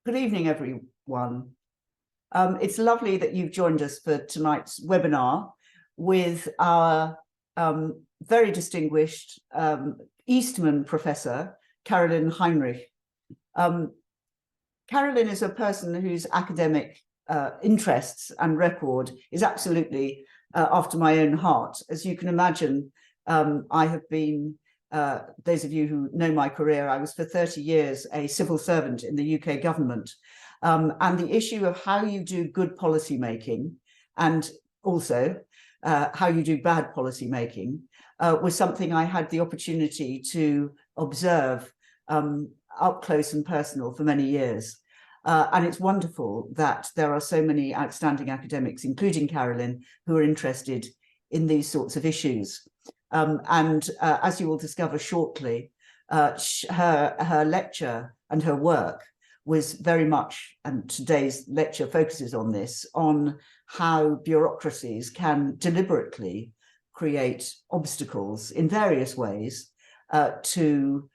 Good evening, everyone. It's lovely that you've joined us for tonight's webinar with our very distinguished Eastman professor, Carolyn Heinrich. Carolyn is a person whose academic interests and record is absolutely after my own heart. As you can imagine, I have been, those of you who know my career, I was for 30 years a civil servant in the UK government. And the issue of how you do good policy making and also how you do bad policy making was something I had the opportunity to observe up close and personal for many years. And it's wonderful that there are so many outstanding academics, including Carolyn, who are interested in these sorts of issues. As you will discover shortly, her lecture and her work was very much, and today's lecture focuses on this, on how bureaucracies can deliberately create obstacles in various ways to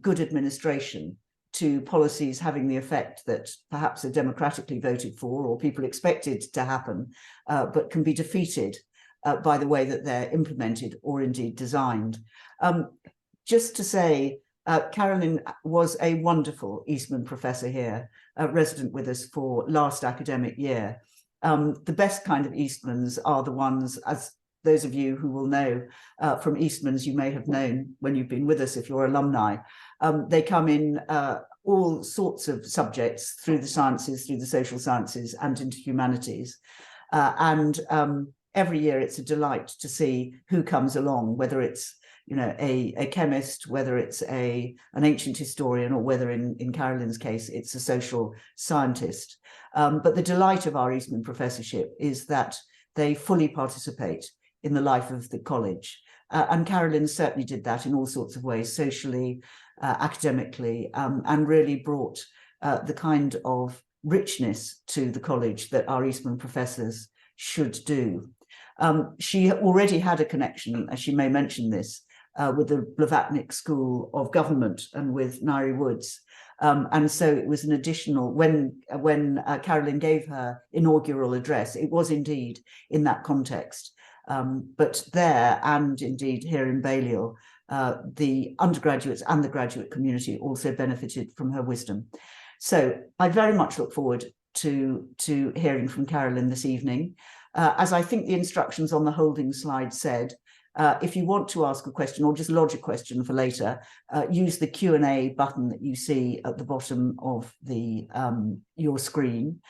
good administration, to policies having the effect that perhaps are democratically voted for or people expected to happen, but can be defeated by the way that they're implemented or indeed designed. Just to say, Carolyn was a wonderful Eastman professor here, resident with us for last academic year. The best kind of Eastmans are the ones, as those of you who will know from Eastmans, you may have known when you've been with us if you're alumni. They come in all sorts of subjects through the sciences, through the social sciences and into humanities. Every year it's a delight to see who comes along, whether it's a chemist, whether it's an ancient historian, or whether in Carolyn's case, it's a social scientist. But the delight of our Eastman professorship is that they fully participate in the life of the college. And Carolyn certainly did that in all sorts of ways, socially, academically, and really brought the kind of richness to the college that our Eastman professors should do. She already had a connection, as she may mention this, with the Blavatnik School of Government and with Nairi Woods. And so it was an additional, when Carolyn gave her inaugural address, it was indeed in that context. But there, and indeed here in Balliol, the undergraduates and the graduate community also benefited from her wisdom. So I very much look forward to hearing from Carolyn this evening. As I think the instructions on the holding slide said, if you want to ask a question or just lodge a question for later, use the Q&A button that you see at the bottom of your screen.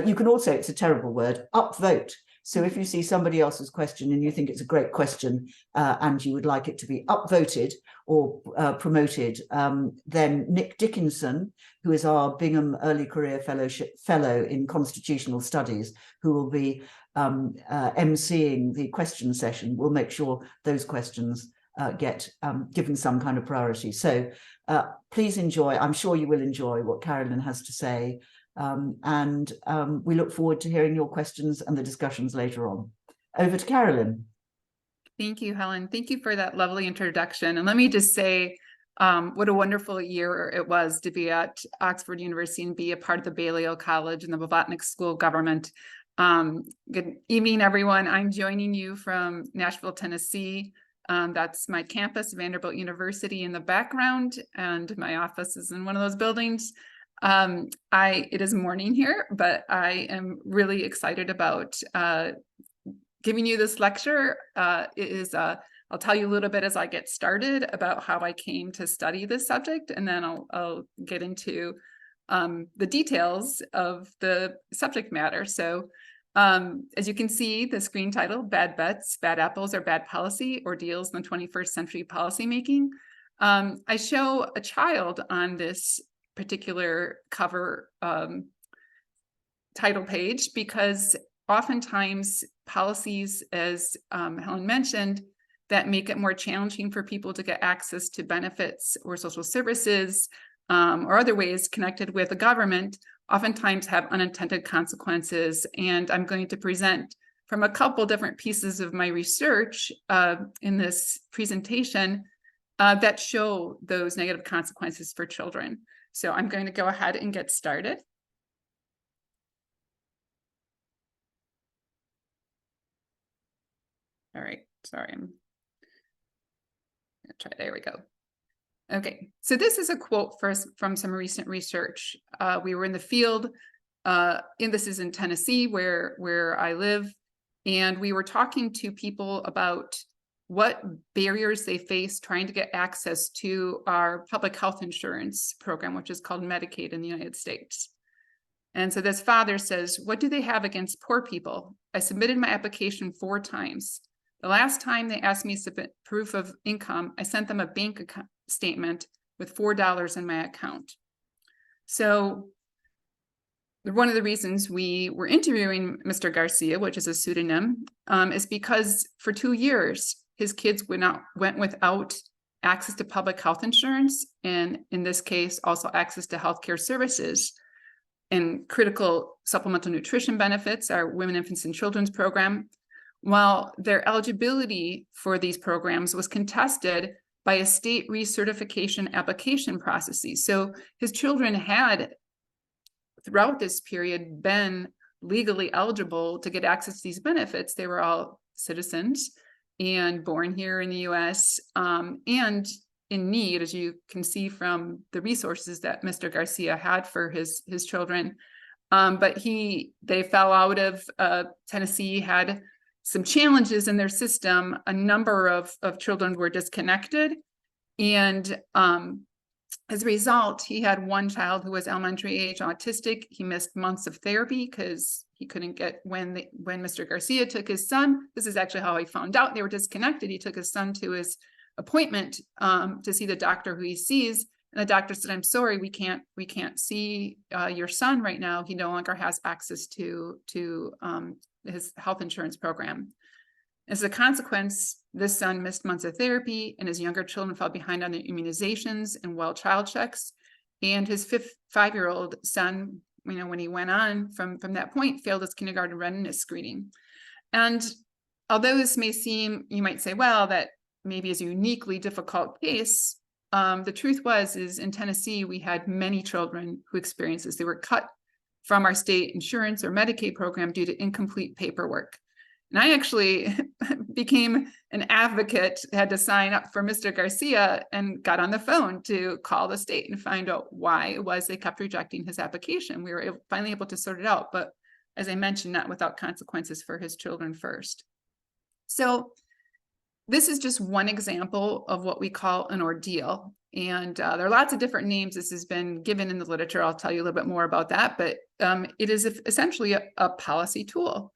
You can also, it's a terrible word, upvote. So if you see somebody else's question and you think it's a great question and you would like it to be upvoted or promoted, then Nick Dickinson, who is our Bingham Early Career Fellow in Constitutional Studies, who will be emceeing the question session, will make sure those questions get given some kind of priority. So please enjoy, I'm sure you will enjoy what Carolyn has to say. We look forward to hearing your questions and the discussions later on. Over to Carolyn. Thank you, Helen. Thank you for that lovely introduction. And let me just say what a wonderful year it was to be at Oxford University and be a part of the Balliol College and the Blavatnik School of Government. Good evening, everyone. I'm joining you from Nashville, Tennessee. That's my campus, Vanderbilt University, in the background, and my office is in one of those buildings. It is morning here, but I am really excited about giving you this lecture. I'll tell you a little bit as I get started about how I came to study this subject, and then I'll get into the details of the subject matter. So as you can see, the screen title, Bad Bets, Bad Apples, or Bad Policy, Ordeals in the 21st Century Policymaking. I show a child on this particular cover title page because oftentimes policies, as Helen mentioned, that make it more challenging for people to get access to benefits or social services or other ways connected with the government oftentimes have unintended consequences. And I'm going to present from a couple different pieces of my research in this presentation that show those negative consequences for children. So I'm going to go ahead and get started. All right, sorry, I'm gonna try, there we go. Okay, so this is a quote from some recent research. We were in the field, and this is in Tennessee where I live, and we were talking to people about what barriers they face trying to get access to our public health insurance program, which is called Medicaid in the United States. And so this father says, what do they have against poor people? I submitted my application 4 times. The last time they asked me to submit proof of income, I sent them a bank account statement with $4 in my account. So one of the reasons we were interviewing Mr. Garcia, which is a pseudonym, is because for 2 years, his kids went without access to public health insurance, and in this case, also access to healthcare services and critical supplemental nutrition benefits, our Women, Infants, and Children's program, while their eligibility for these programs was contested by a state recertification application processes. So his children had, throughout this period, been legally eligible to get access to these benefits. They were all citizens and born here in the US, and in need, as you can see from the resources that Mr. Garcia had for his children. But they fell out of Tennessee, had some challenges in their system. A number of children were disconnected. And as a result, he had one child who was elementary age autistic. He missed months of therapy because he couldn't get, when Mr. Garcia took his son, this is actually how he found out they were disconnected. He took his son to his appointment to see the doctor who he sees. And the doctor said, I'm sorry, we can't see your son right now. He no longer has access to his health insurance program. As a consequence, this son missed months of therapy, and his younger children fell behind on their immunizations and well child checks. And his 5-year-old son, when he went on from that point, failed his kindergarten readiness screening. And although this may seem, you might say, well, that maybe is a uniquely difficult case, the truth is in Tennessee, we had many children who experienced this. They were cut from our state insurance or Medicaid program due to incomplete paperwork. And I actually became an advocate, had to sign up for Mr. Garcia, and got on the phone to call the state and find out why it was they kept rejecting his application. We were finally able to sort it out, but as I mentioned, not without consequences for his children first. So this is just one example of what we call an ordeal. And there are lots of different names this has been given in the literature. I'll tell you a little bit more about that, but it is essentially a policy tool.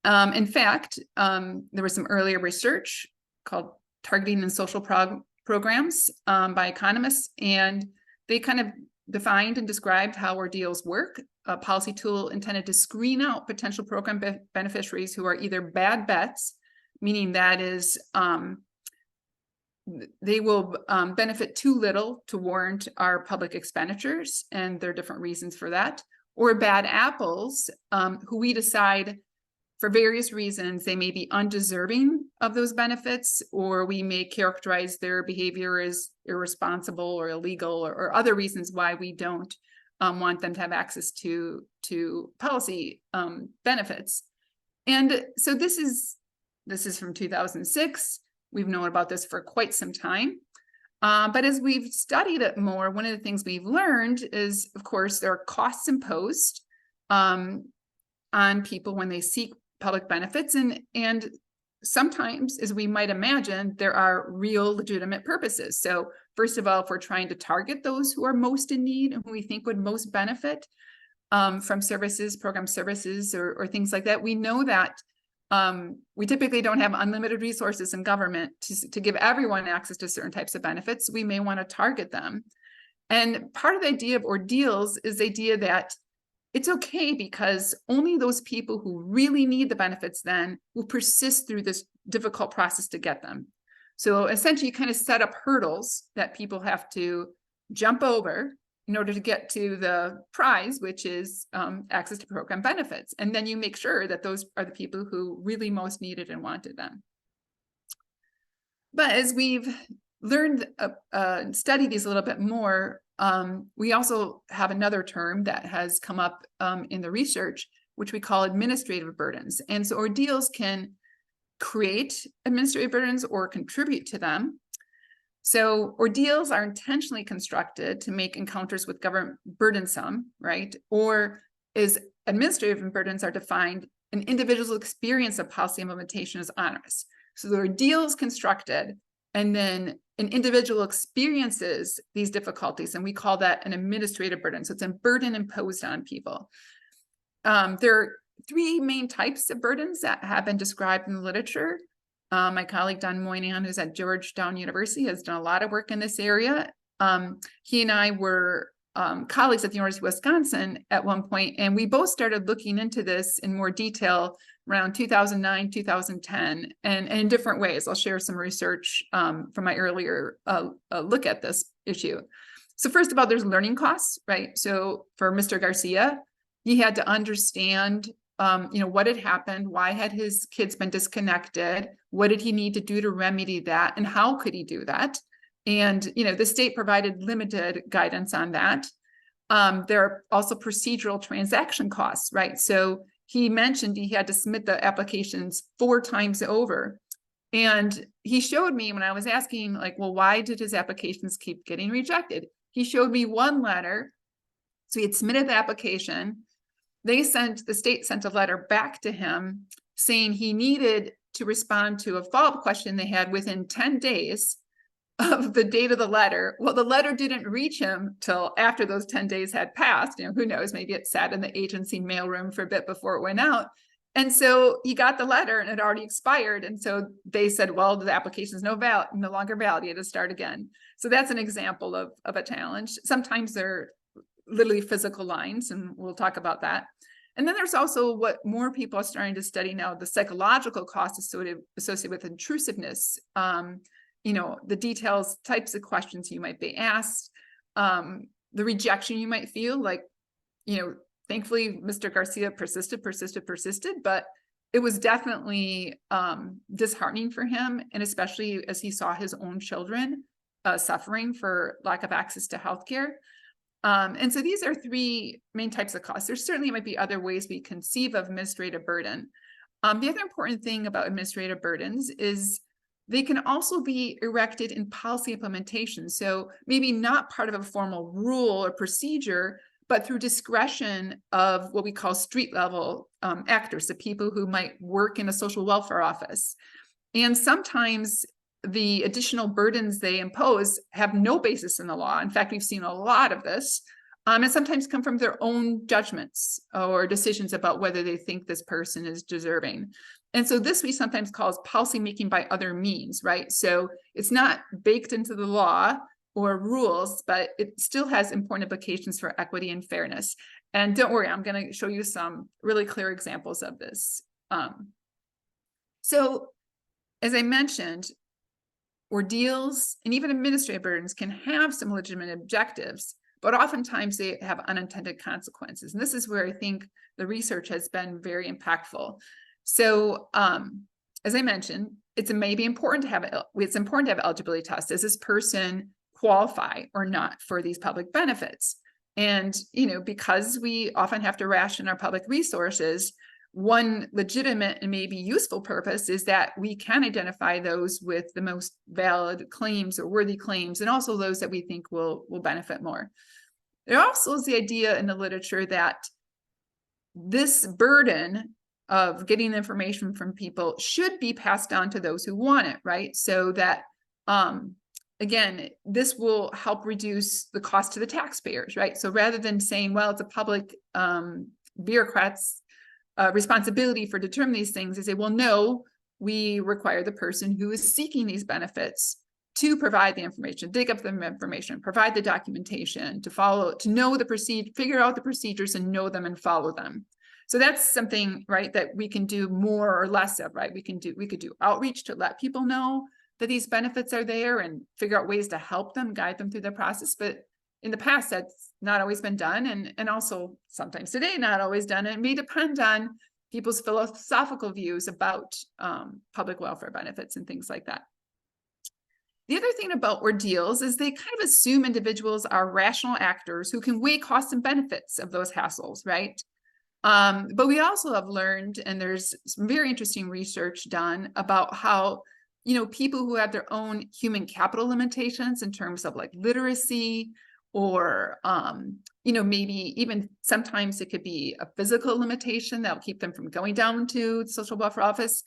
In fact, there was some earlier research called Targeting and Social Programs by economists, and they kind of defined and described how ordeals work. A policy tool intended to screen out potential program beneficiaries who are either bad bets, meaning that is they will benefit too little to warrant our public expenditures, and there are different reasons for that, or bad apples who we decide for various reasons they may be undeserving of those benefits, or we may characterize their behavior as irresponsible or illegal, or other reasons why we don't want them to have access to policy benefits. And so this is from 2006. We've known about this for quite some time. But as we've studied it more, one of the things we've learned is, of course, there are costs imposed on people when they seek public benefits. And sometimes, as we might imagine, there are real legitimate purposes. So first of all, if we're trying to target those who are most in need and who we think would most benefit from services, program services, or things like that, we know that we typically don't have unlimited resources in government to give everyone access to certain types of benefits. We may want to target them. And part of the idea of ordeals is the idea that it's okay because only those people who really need the benefits then will persist through this difficult process to get them. So essentially, you kind of set up hurdles that people have to jump over in order to get to the prize, which is access to program benefits. And then you make sure that those are the people who really most needed and wanted them. But as we've study these a little bit more, we also have another term that has come up in the research, which we call administrative burdens. And so ordeals can create administrative burdens or contribute to them. So ordeals are intentionally constructed to make encounters with government burdensome, right? Or is administrative burdens are defined, an individual's experience of policy implementation is onerous. So the ordeal is constructed, and then an individual experiences these difficulties, and we call that an administrative burden. So it's a burden imposed on people. There are three main types of burdens that have been described in the literature. My colleague Don Moynihan, who's at Georgetown University, has done a lot of work in this area. He and I were colleagues at the University of Wisconsin at one point, and we both started looking into this in more detail around 2009, 2010, and in different ways. I'll share some research from my earlier look at this issue. So first of all, there's learning costs, right? So for Mr. Garcia, he had to understand what had happened, why had his kids been disconnected, what did he need to do to remedy that, and how could he do that? And the state provided limited guidance on that. There are also procedural transaction costs, right? So he mentioned he had to submit the applications 4 times over. And he showed me when I was asking, like, well, why did his applications keep getting rejected? He showed me one letter. So he had submitted the application. The state sent a letter back to him saying he needed to respond to a follow-up question they had within 10 days of the date of the letter. Well, the letter didn't reach him till after those 10 days had passed. Who knows, maybe it sat in the agency mailroom for a bit before it went out. And so he got the letter and it already expired. And so they said, well, the application is no longer valid. You had to start again. So that's an example of a challenge. Sometimes they're literally physical lines, and we'll talk about that. And then there's also what more people are starting to study now, the psychological costs associated with intrusiveness. The details, types of questions you might be asked, the rejection you might feel, like, thankfully, Mr. Garcia persisted, but it was definitely disheartening for him, and especially as he saw his own children suffering for lack of access to healthcare. And so these are 3 main types of costs. There certainly might be other ways we conceive of administrative burden. The other important thing about administrative burdens is they can also be erected in policy implementation. So maybe not part of a formal rule or procedure, but through discretion of what we call street level actors, the people who might work in a social welfare office. And sometimes the additional burdens they impose have no basis in the law. In fact, we've seen a lot of this, and sometimes come from their own judgments or decisions about whether they think this person is deserving. And so this we sometimes call policymaking by other means, right? So it's not baked into the law or rules, but it still has important implications for equity and fairness. And don't worry, I'm going to show you some really clear examples of this. So as I mentioned, ordeals and even administrative burdens can have some legitimate objectives, but oftentimes they have unintended consequences. And this is where I think the research has been very impactful. So as I mentioned, it's important to have eligibility tests. Does this person qualify or not for these public benefits? And, because we often have to ration our public resources, one legitimate and maybe useful purpose is that we can identify those with the most valid claims or worthy claims, and also those that we think will benefit more. There also is the idea in the literature that this burden of getting information from people should be passed on to those who want it, right? So that, again, this will help reduce the cost to the taxpayers, right? So rather than saying, well, it's a public bureaucrat's responsibility for determining these things, they say, well, no, we require the person who is seeking these benefits to provide the information, dig up the information, provide the documentation, to know the procedure, figure out the procedures and know them and follow them. So that's something, right, that we can do more or less of, right? We could do outreach to let people know that these benefits are there and figure out ways to help them, guide them through the process. But in the past, that's not always been done. And also sometimes today, not always done. It may depend on people's philosophical views about public welfare benefits and things like that. The other thing about ordeals is they kind of assume individuals are rational actors who can weigh costs and benefits of those hassles, right? But we also have learned, and there's some very interesting research done about how, people who have their own human capital limitations in terms of like literacy, or, maybe even sometimes it could be a physical limitation that'll keep them from going down to the social welfare office.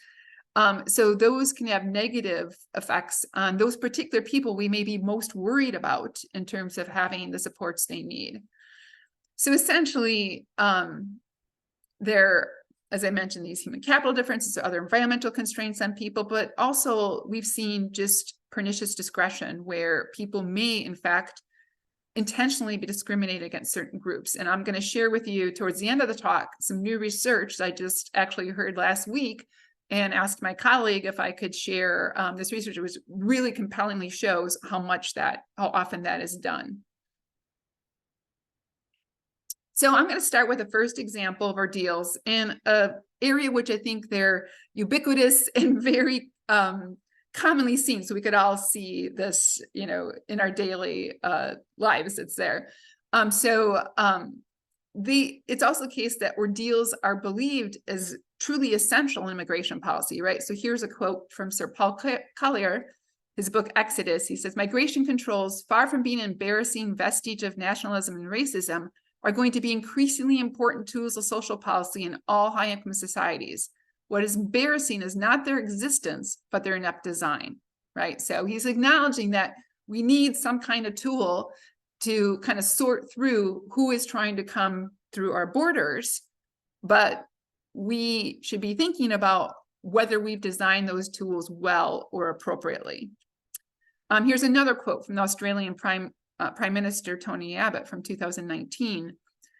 So those can have negative effects on those particular people we may be most worried about in terms of having the supports they need. So essentially, there, as I mentioned, these human capital differences or other environmental constraints on people, but also we've seen just pernicious discretion where people may, in fact, intentionally be discriminated against certain groups. And I'm going to share with you towards the end of the talk some new research that I just actually heard last week, and asked my colleague if I could share this research. It was really compellingly shows how often that is done. So I'm going to start with the first example of ordeals in an area which I think they're ubiquitous and very commonly seen. So we could all see this, in our daily lives. It's there. It's also the case that ordeals are believed as truly essential in immigration policy, right? So here's a quote from Sir Paul Collier, his book Exodus. He says, "Migration controls, far from being an embarrassing vestige of nationalism and racism, are going to be increasingly important tools of social policy in all high-income societies. What is embarrassing is not their existence, but their inept design," right? So he's acknowledging that we need some kind of tool to kind of sort through who is trying to come through our borders, but we should be thinking about whether we've designed those tools well or appropriately. Here's another quote from the Australian Prime Minister Tony Abbott from 2019.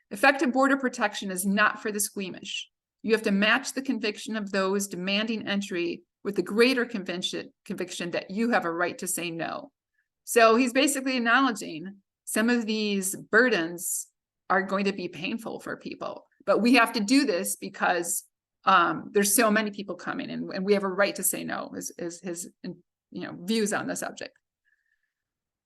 "Effective border protection is not for the squeamish. You have to match the conviction of those demanding entry with the greater conviction that you have a right to say no." So he's basically acknowledging some of these burdens are going to be painful for people, but we have to do this because there's so many people coming, and we have a right to say no, is his views on the subject.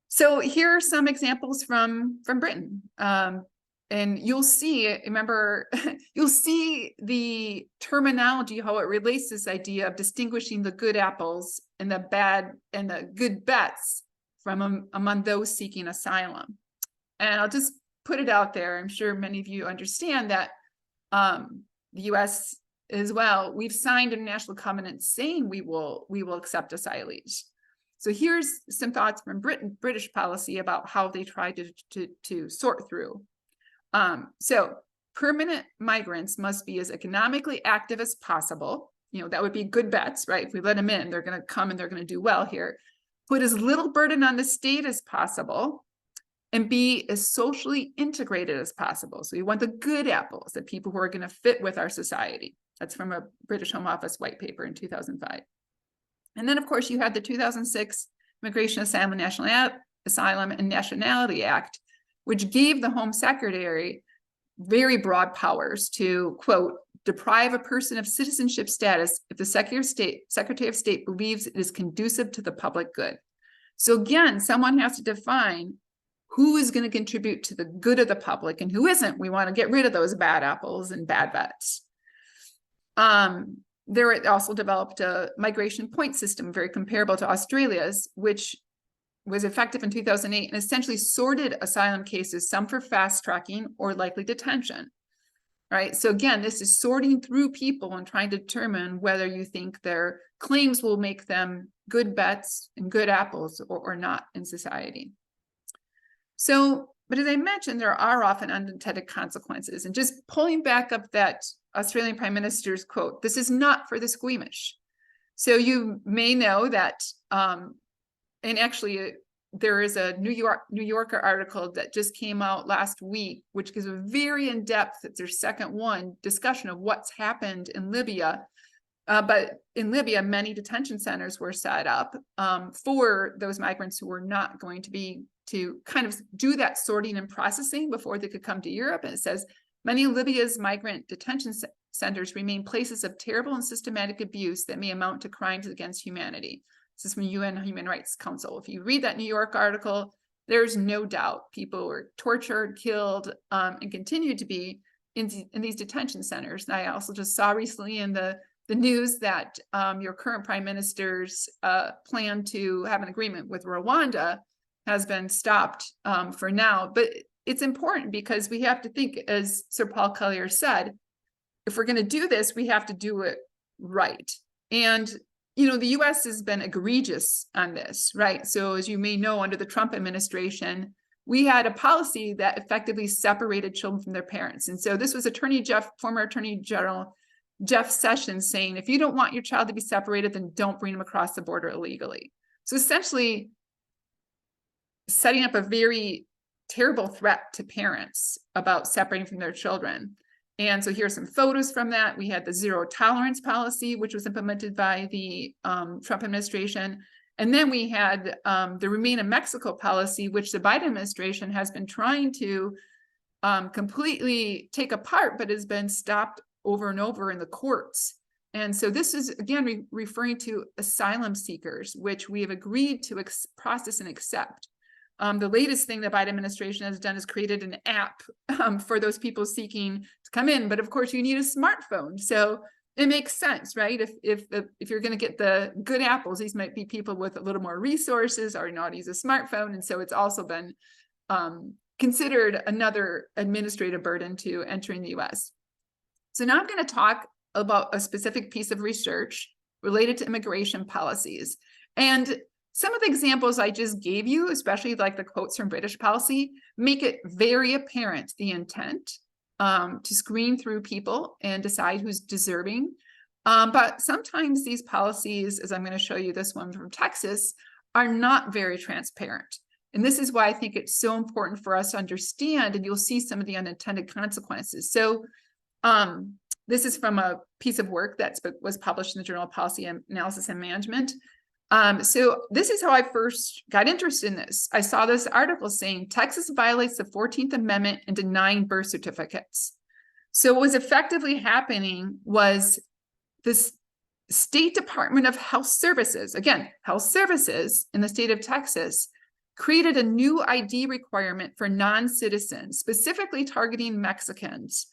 So here are some examples from Britain. And you'll see, remember, you'll see the terminology, how it relates to this idea of distinguishing the good apples and the bad and the good bets from among those seeking asylum. And I'll just put it out there. I'm sure many of you understand that the US as well, we've signed international covenants saying we will accept asylees. So here's some thoughts from British policy about how they try to sort through. So permanent migrants must be as economically active as possible. That would be good bets, right? If we let them in, they're going to come and they're going to do well here. Put as little burden on the state as possible, and be as socially integrated as possible. So you want the good apples, the people who are going to fit with our society. That's from a British Home Office white paper in 2005. And then, of course, you had the 2006 Immigration, Asylum, and Nationality Act, which gave the Home Secretary very broad powers to, quote, deprive a person of citizenship status if the Secretary of State believes it is conducive to the public good. So again, someone has to define who is going to contribute to the good of the public and who isn't. We want to get rid of those bad apples and bad bets. There also developed a migration point system, very comparable to Australia's, which was effective in 2008 and essentially sorted asylum cases, some for fast tracking or likely detention, right? So again, this is sorting through people and trying to determine whether you think their claims will make them good bets and good apples or not in society. So, but as I mentioned, there are often unintended consequences. And just pulling back up that Australian Prime Minister's quote, "This is not for the squeamish." So you may know that, and actually there is a New Yorker article that just came out last week, which gives a very in-depth, it's their second one, discussion of what's happened in Libya. But in Libya, many detention centers were set up for those migrants who were not going to kind of do that sorting and processing before they could come to Europe. And it says, many of Libya's migrant detention centers remain places of terrible and systematic abuse that may amount to crimes against humanity. This is from UN Human Rights Council. If you read that New York article, there's no doubt people were tortured, killed, and continue to be in these detention centers. And I also just saw recently in the news that your current prime minister's plan to have an agreement with Rwanda has been stopped for now. But it's important because we have to think, as Sir Paul Collier said, if we're going to do this, we have to do it right. And, you know, the US has been egregious on this, right? So as you may know, under the Trump administration, we had a policy that effectively separated children from their parents. And so this was former Attorney General Jeff Sessions saying, if you don't want your child to be separated, then don't bring them across the border illegally. So essentially setting up a very terrible threat to parents about separating from their children. And so here's some photos from that. We had the zero tolerance policy, which was implemented by the Trump administration. And then we had the Remain in Mexico policy, which the Biden administration has been trying to completely take apart, but has been stopped over and over in the courts. And so this is, again, referring to asylum seekers, which we have agreed to process and accept. The latest thing the Biden administration has done is created an app for those people seeking to come in. But of course, you need a smartphone. So it makes sense, right? If you're going to get the good apples, these might be people with a little more resources or know how to use a smartphone. And so it's also been considered another administrative burden to entering the US. So now I'm going to talk about a specific piece of research related to immigration policies. And some of the examples I just gave you, especially like the quotes from British policy, make it very apparent the intent to screen through people and decide who's deserving. But sometimes these policies, as I'm going to show you this one from Texas, are not very transparent. And this is why I think it's so important for us to understand, and you'll see some of the unintended consequences. So this is from a piece of work that was published in the Journal of Policy Analysis and Management. So this is how I first got interested in this. I saw this article saying Texas violates the 14th Amendment in denying birth certificates. So what was effectively happening was this State Department of Health Services, again, health services in the state of Texas, created a new ID requirement for non-citizens, specifically targeting Mexicans,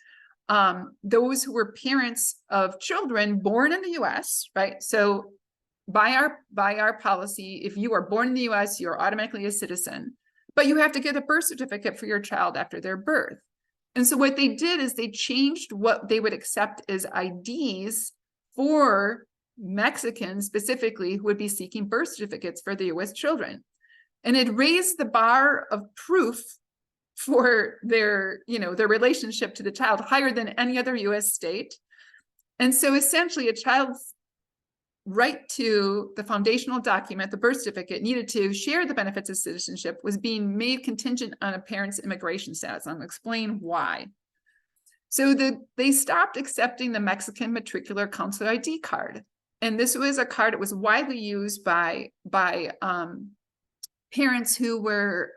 those who were parents of children born in the US, right? So by our policy, if you are born in the US, you're automatically a citizen, but you have to get a birth certificate for your child after their birth. And so what they did is they changed what they would accept as IDs for Mexicans specifically who would be seeking birth certificates for the US children. And it raised the bar of proof for their relationship to the child higher than any other US state. And so essentially a child's right to the foundational document, the birth certificate, needed to share the benefits of citizenship, was being made contingent on a parent's immigration status. I'm going to explain why. So they stopped accepting the Mexican matricular consular ID card. And this was a card that was widely used by parents who were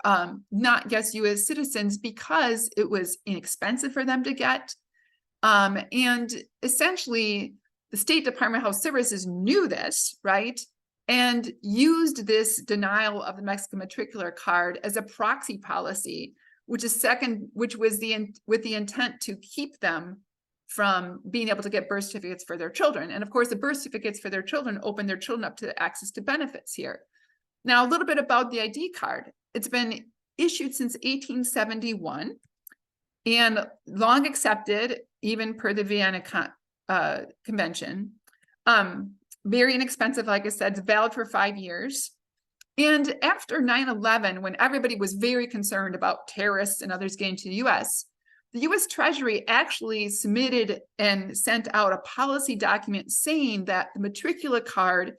not yet US citizens because it was inexpensive for them to get. And essentially, the State Department of Health Services knew this, right? And used this denial of the Mexican matricular card as a proxy policy, which was with the intent to keep them from being able to get birth certificates for their children. And of course, the birth certificates for their children open their children up to access to benefits here. Now, a little bit about the ID card. It's been issued since 1871 and long accepted, even per the Vienna Convention. Very inexpensive, like I said, it's valid for 5 years. And after 9/11, when everybody was very concerned about terrorists and others getting to the US Treasury actually submitted and sent out a policy document saying that the matricular card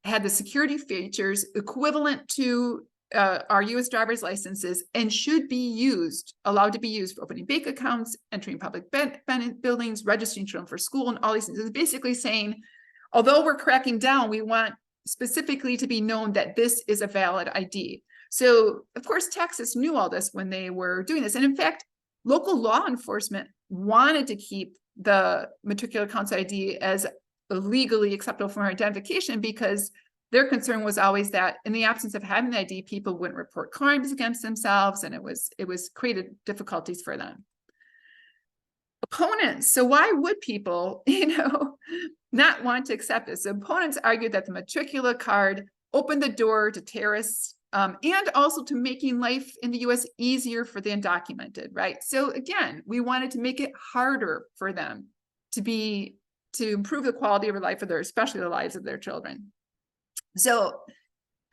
had the security features equivalent to our US driver's licenses and should be allowed to be used for opening bank accounts, entering public buildings, registering children for school, and all these things. It's basically saying, although we're cracking down, we want specifically to be known that this is a valid ID. So, of course, Texas knew all this when they were doing this. And in fact, local law enforcement wanted to keep the matricular consular ID as a legally acceptable form of identification because their concern was always that in the absence of having the ID, people wouldn't report crimes against themselves, and it was created difficulties for them. Opponents. So why would people, not want to accept this? So opponents argued that the matricular card opened the door to terrorists and also to making life in the US easier for the undocumented, right? So again, we wanted to make it harder for them to improve the quality of life of especially the lives of their children. So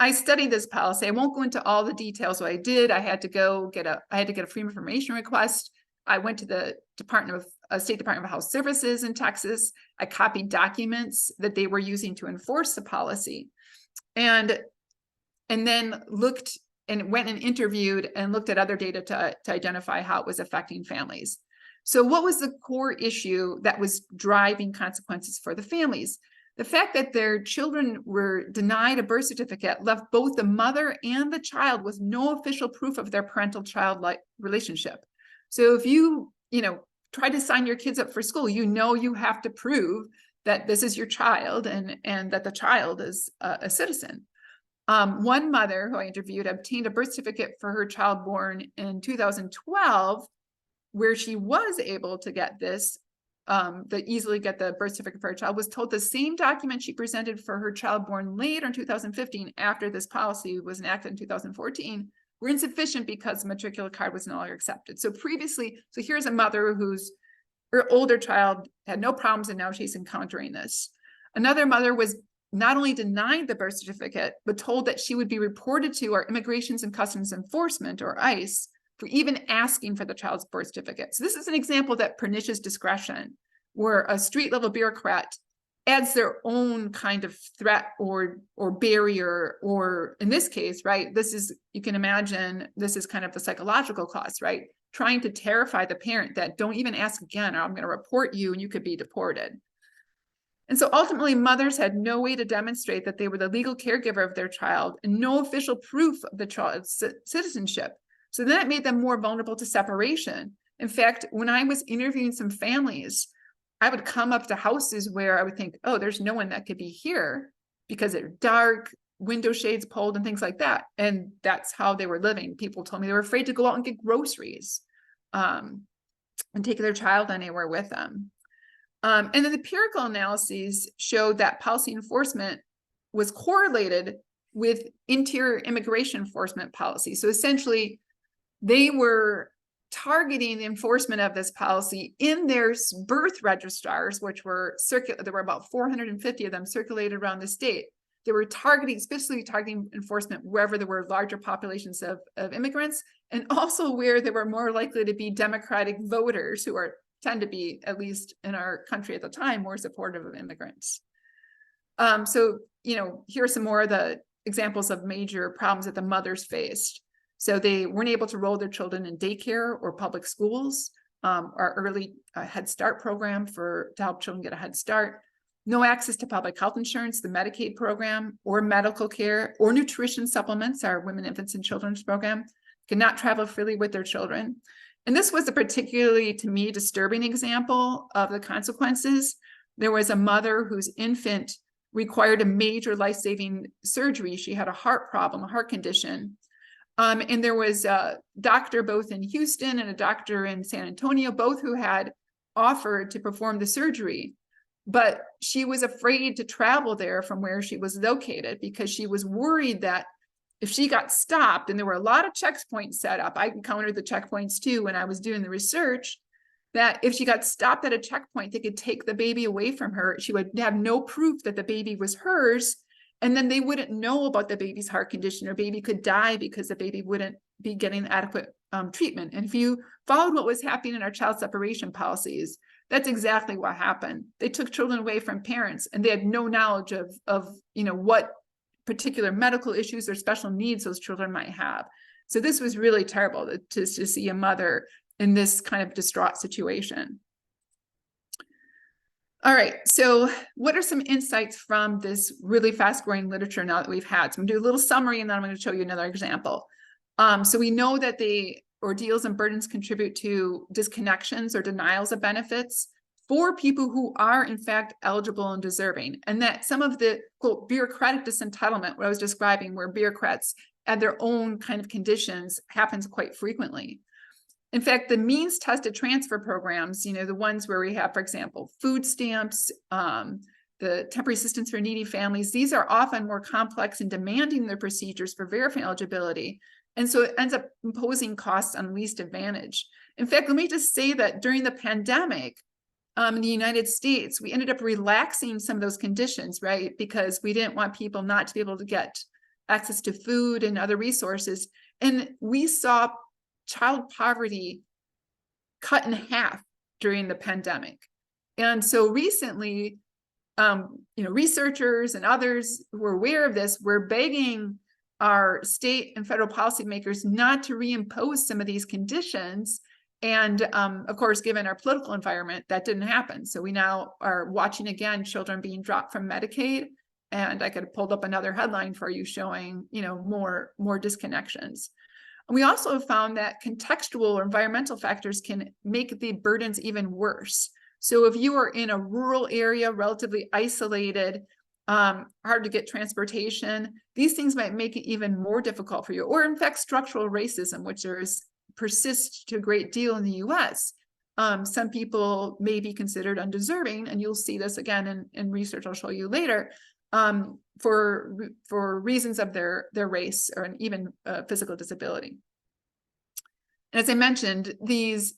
I studied this policy. I won't go into all the details. What I did, I had to get a freedom of information request. I went to the State Department of Health Services in Texas. I copied documents that they were using to enforce the policy, and then looked and went and interviewed and looked at other data to identify how it was affecting families. So what was the core issue that was driving consequences for the families? The fact that their children were denied a birth certificate left both the mother and the child with no official proof of their parental-child relationship. So if you try to sign your kids up for school, you have to prove that this is your child and that the child is a citizen. One mother who I interviewed obtained a birth certificate for her child born in 2012, where she was able to get this, easily get the birth certificate for her child, was told the same document she presented for her child born later in 2015, after this policy was enacted in 2014, were insufficient because the matricular card was no longer accepted. So previously, here's a mother her older child had no problems, and now she's encountering this. Another mother was not only denied the birth certificate, but told that she would be reported to our Immigrations and Customs Enforcement, or ICE, for even asking for the child's birth certificate. So this is an example that pernicious discretion, where a street level bureaucrat adds their own kind of threat or barrier, or in this case, right, you can imagine, this is kind of the psychological cost, right? Trying to terrify the parent that don't even ask again, or I'm going to report you and you could be deported. And so ultimately, mothers had no way to demonstrate that they were the legal caregiver of their child and no official proof of the child's citizenship. So then it made them more vulnerable to separation. In fact, when I was interviewing some families, I would come up to houses where I would think, oh, there's no one that could be here because they're dark, window shades pulled and things like that. And that's how they were living. People told me they were afraid to go out and get groceries and take their child anywhere with them. And then the empirical analyses showed that policy enforcement was correlated with interior immigration enforcement policy. So essentially, they were targeting the enforcement of this policy in their birth registrars, which were there were about 450 of them circulated around the state. They were specifically targeting enforcement wherever there were larger populations of immigrants, and also where there were more likely to be Democratic voters who tend to be, at least in our country at the time, more supportive of immigrants. So, here are some more of the examples of major problems that the mothers faced. So they weren't able to enroll their children in daycare or public schools, our early Head Start program to help children get a head start. No access to public health insurance, the Medicaid program, or medical care, or nutrition supplements, our Women, Infants, and Children's program. Could not travel freely with their children. And this was a particularly, to me, disturbing example of the consequences. There was a mother whose infant required a major life-saving surgery. She had a heart problem, a heart condition. And there was a doctor both in Houston and a doctor in San Antonio, both who had offered to perform the surgery. But she was afraid to travel there from where she was located because she was worried that if she got stopped, and there were a lot of checkpoints set up, I encountered the checkpoints too when I was doing the research, that if she got stopped at a checkpoint, they could take the baby away from her. She would have no proof that the baby was hers. And then they wouldn't know about the baby's heart condition, or baby could die because the baby wouldn't be getting adequate treatment. And if you followed what was happening in our child separation policies, that's exactly what happened. They took children away from parents, and they had no knowledge of what particular medical issues or special needs those children might have. So this was really terrible to see a mother in this kind of distraught situation. All right, so what are some insights from this really fast-growing literature now that we've had? So I'm going to do a little summary, and then I'm going to show you another example. So we know that the ordeals and burdens contribute to disconnections or denials of benefits. for people who are in fact eligible and deserving, and that some of the quote bureaucratic disentitlement, what I was describing, where bureaucrats add their own kind of conditions, happens quite frequently. In fact, the means tested transfer programs, the ones where we have, for example, food stamps, the temporary assistance for needy families, these are often more complex and demanding their procedures for verifying eligibility. And so it ends up imposing costs on least advantage. In fact, let me just say that during the pandemic, in the United States, we ended up relaxing some of those conditions, right? Because we didn't want people not to be able to get access to food and other resources. And we saw child poverty cut in half during the pandemic. And so recently, researchers and others who are aware of this were begging our state and federal policymakers not to reimpose some of these conditions. And of course, given our political environment, that didn't happen. So we now are watching again children being dropped from Medicaid. And I could have pulled up another headline for you showing, more disconnections. And we also have found that contextual or environmental factors can make the burdens even worse. So if you are in a rural area, relatively isolated, hard to get transportation, these things might make it even more difficult for you. Or in fact, structural racism, which persists to a great deal in the US. Some people may be considered undeserving, and you'll see this again in research I'll show you later, for reasons of their race or even physical disability. And as I mentioned, these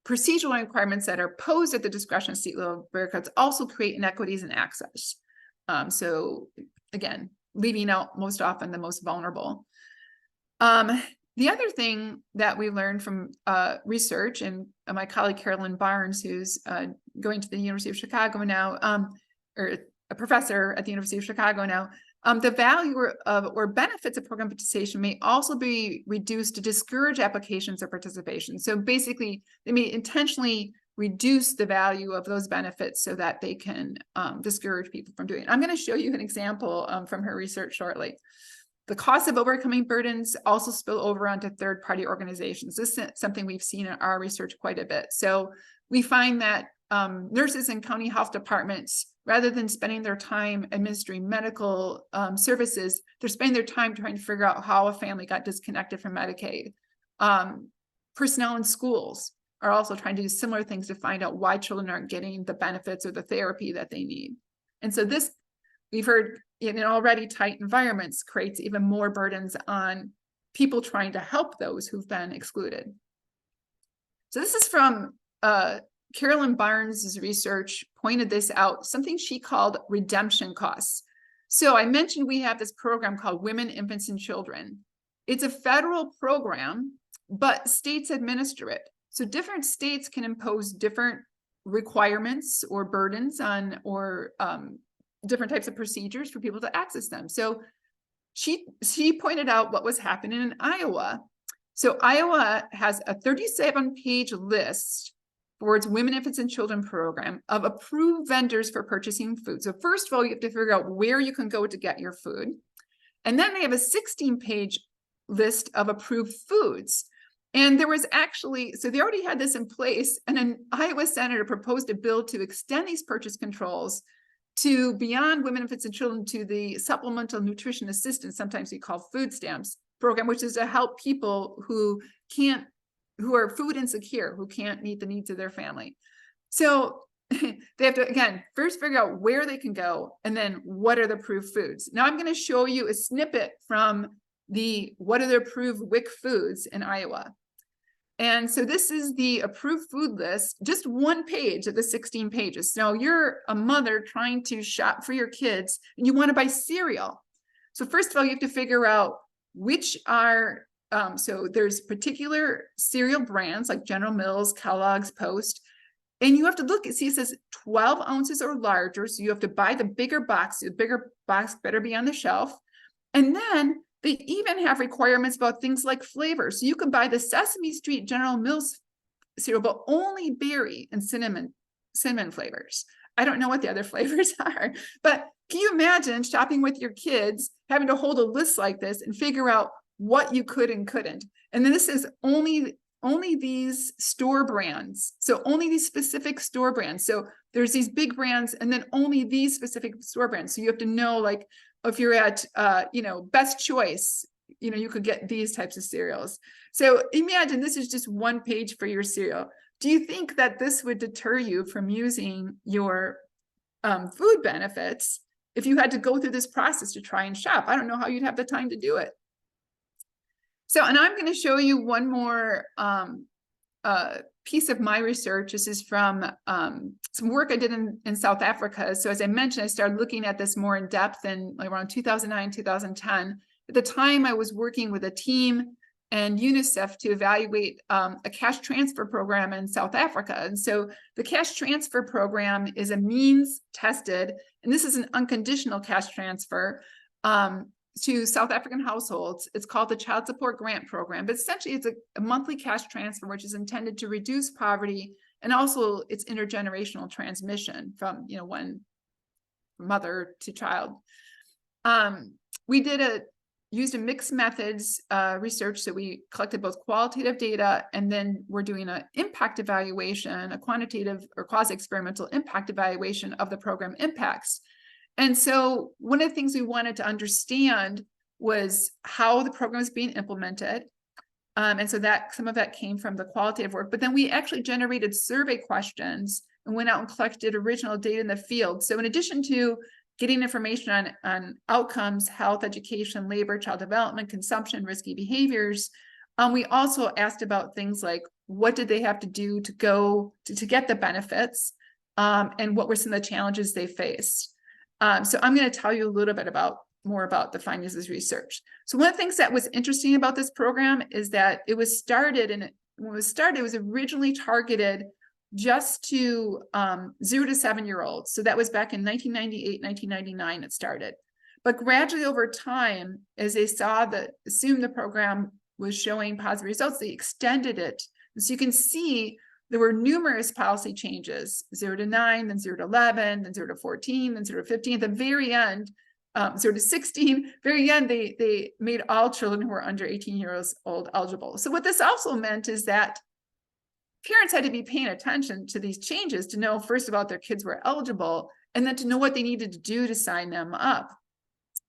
procedural requirements that are posed at the discretion of state level bureaucrats also create inequities in access. So again, leaving out most often the most vulnerable. The other thing that we learned from research, and my colleague Carolyn Barnes, who's going to the University of Chicago now, or a professor at the University of Chicago now, the value or benefits of program participation may also be reduced to discourage applications or participation. So basically, they may intentionally reduce the value of those benefits so that they can discourage people from doing it. I'm going to show you an example from her research shortly. The cost of overcoming burdens also spill over onto third-party organizations. This is something we've seen in our research quite a bit. So we find that nurses in county health departments, rather than spending their time administering medical services, they're spending their time trying to figure out how a family got disconnected from Medicaid. Personnel in schools are also trying to do similar things to find out why children aren't getting the benefits or the therapy that they need. And so this, we've heard, in already tight environments, creates even more burdens on people trying to help those who've been excluded. So this is from Carolyn Barnes' research pointed this out, something she called redemption costs. So I mentioned we have this program called Women, Infants, and Children. It's a federal program, but states administer it. So different states can impose different requirements or burdens on, or different types of procedures for people to access them. So she pointed out what was happening in Iowa. So Iowa has a 37-page list for its Women, Infants, and Children program of approved vendors for purchasing food. So first of all, you have to figure out where you can go to get your food. And then they have a 16-page list of approved foods. And there was actually, so they already had this in place, and an Iowa senator proposed a bill to extend these purchase controls to beyond Women, Infants, and Children to the Supplemental Nutrition Assistance, sometimes we call food stamps program, which is to help people who are food insecure, who can't meet the needs of their family. So they have to, again, first figure out where they can go, and then what are the approved foods. Now I'm going to show you a snippet from what are the approved WIC foods in Iowa. And so this is the approved food list, just one page of the 16 pages. Now you're a mother trying to shop for your kids and you want to buy cereal. So first of all, you have to figure out which are, so there's particular cereal brands like General Mills, Kellogg's, Post, and you have to look and see, it says 12 ounces or larger. So you have to buy the bigger box. The bigger box better be on the shelf. And then they even have requirements about things like flavor. So you can buy the Sesame Street General Mills cereal, but only berry and cinnamon flavors. I don't know what the other flavors are, but can you imagine shopping with your kids, having to hold a list like this and figure out what you could and couldn't? And then this is only only these store brands. So only these specific store brands. So there's these big brands and then only these specific store brands. So you have to know, like, if you're at, Best Choice, you could get these types of cereals. So imagine this is just one page for your cereal. Do you think that this would deter you from using your food benefits if you had to go through this process to try and shop? I don't know how you'd have the time to do it. So, and I'm going to show you one more piece of my research. This is from some work I did in South Africa. So as I mentioned, I started looking at this more in depth in around 2009, 2010. At the time, I was working with a team and UNICEF to evaluate a cash transfer program in South Africa. And so the cash transfer program is a means tested, and this is an unconditional cash transfer to South African households. It's called the Child Support Grant Program, but essentially it's a monthly cash transfer, which is intended to reduce poverty, and also it's intergenerational transmission from, one mother to child. We used a mixed methods research. So we collected both qualitative data, and then we're doing an impact evaluation, a quantitative or quasi-experimental impact evaluation of the program impacts. And so one of the things we wanted to understand was how the program is being implemented. And so that some of that came from the qualitative work, but then we actually generated survey questions and went out and collected original data in the field. So in addition to getting information on outcomes, health, education, labor, child development, consumption, risky behaviors, we also asked about things like, what did they have to do to get the benefits, and what were some of the challenges they faced. So I'm going to tell you a little bit more about the findings of this research. So one of the things that was interesting about this program is that it was started, and when it was started, it was originally targeted just to 0 to 7-year-olds. So that was back in 1998, 1999 it started. But gradually over time, as they assumed the program was showing positive results, they extended it. So you can see there were numerous policy changes, 0 to 9, then 0 to 11, then 0 to 14, then 0 to 15. At the very end, 0 to 16, very end, they made all children who were under 18 years old eligible. So what this also meant is that parents had to be paying attention to these changes to know, first of all, their kids were eligible, and then to know what they needed to do to sign them up.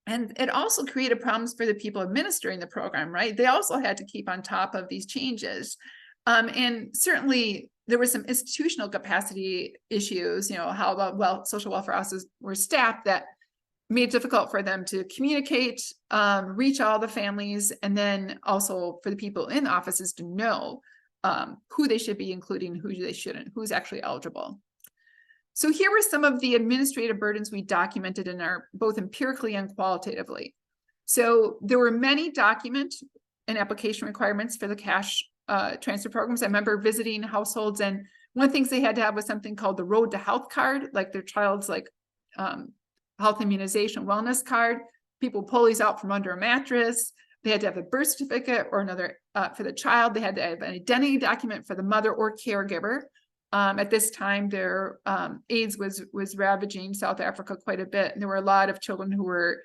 And it also created problems for the people administering the program, right? They also had to keep on top of these changes. And certainly there was some institutional capacity issues, how about social welfare offices were staffed that made it difficult for them to communicate, reach all the families, and then also for the people in offices to know who they should be including, who they shouldn't, who's actually eligible. So here were some of the administrative burdens we documented in our both empirically and qualitatively. So there were many document and application requirements for the cash transfer programs. I remember visiting households, and one of the things they had to have was something called the Road to Health card, like their child's health immunization wellness card. People pull these out from under a mattress. They had to have a birth certificate or another for the child. They had to have an identity document for the mother or caregiver. At this time, their AIDS was ravaging South Africa quite a bit, and there were a lot of children who were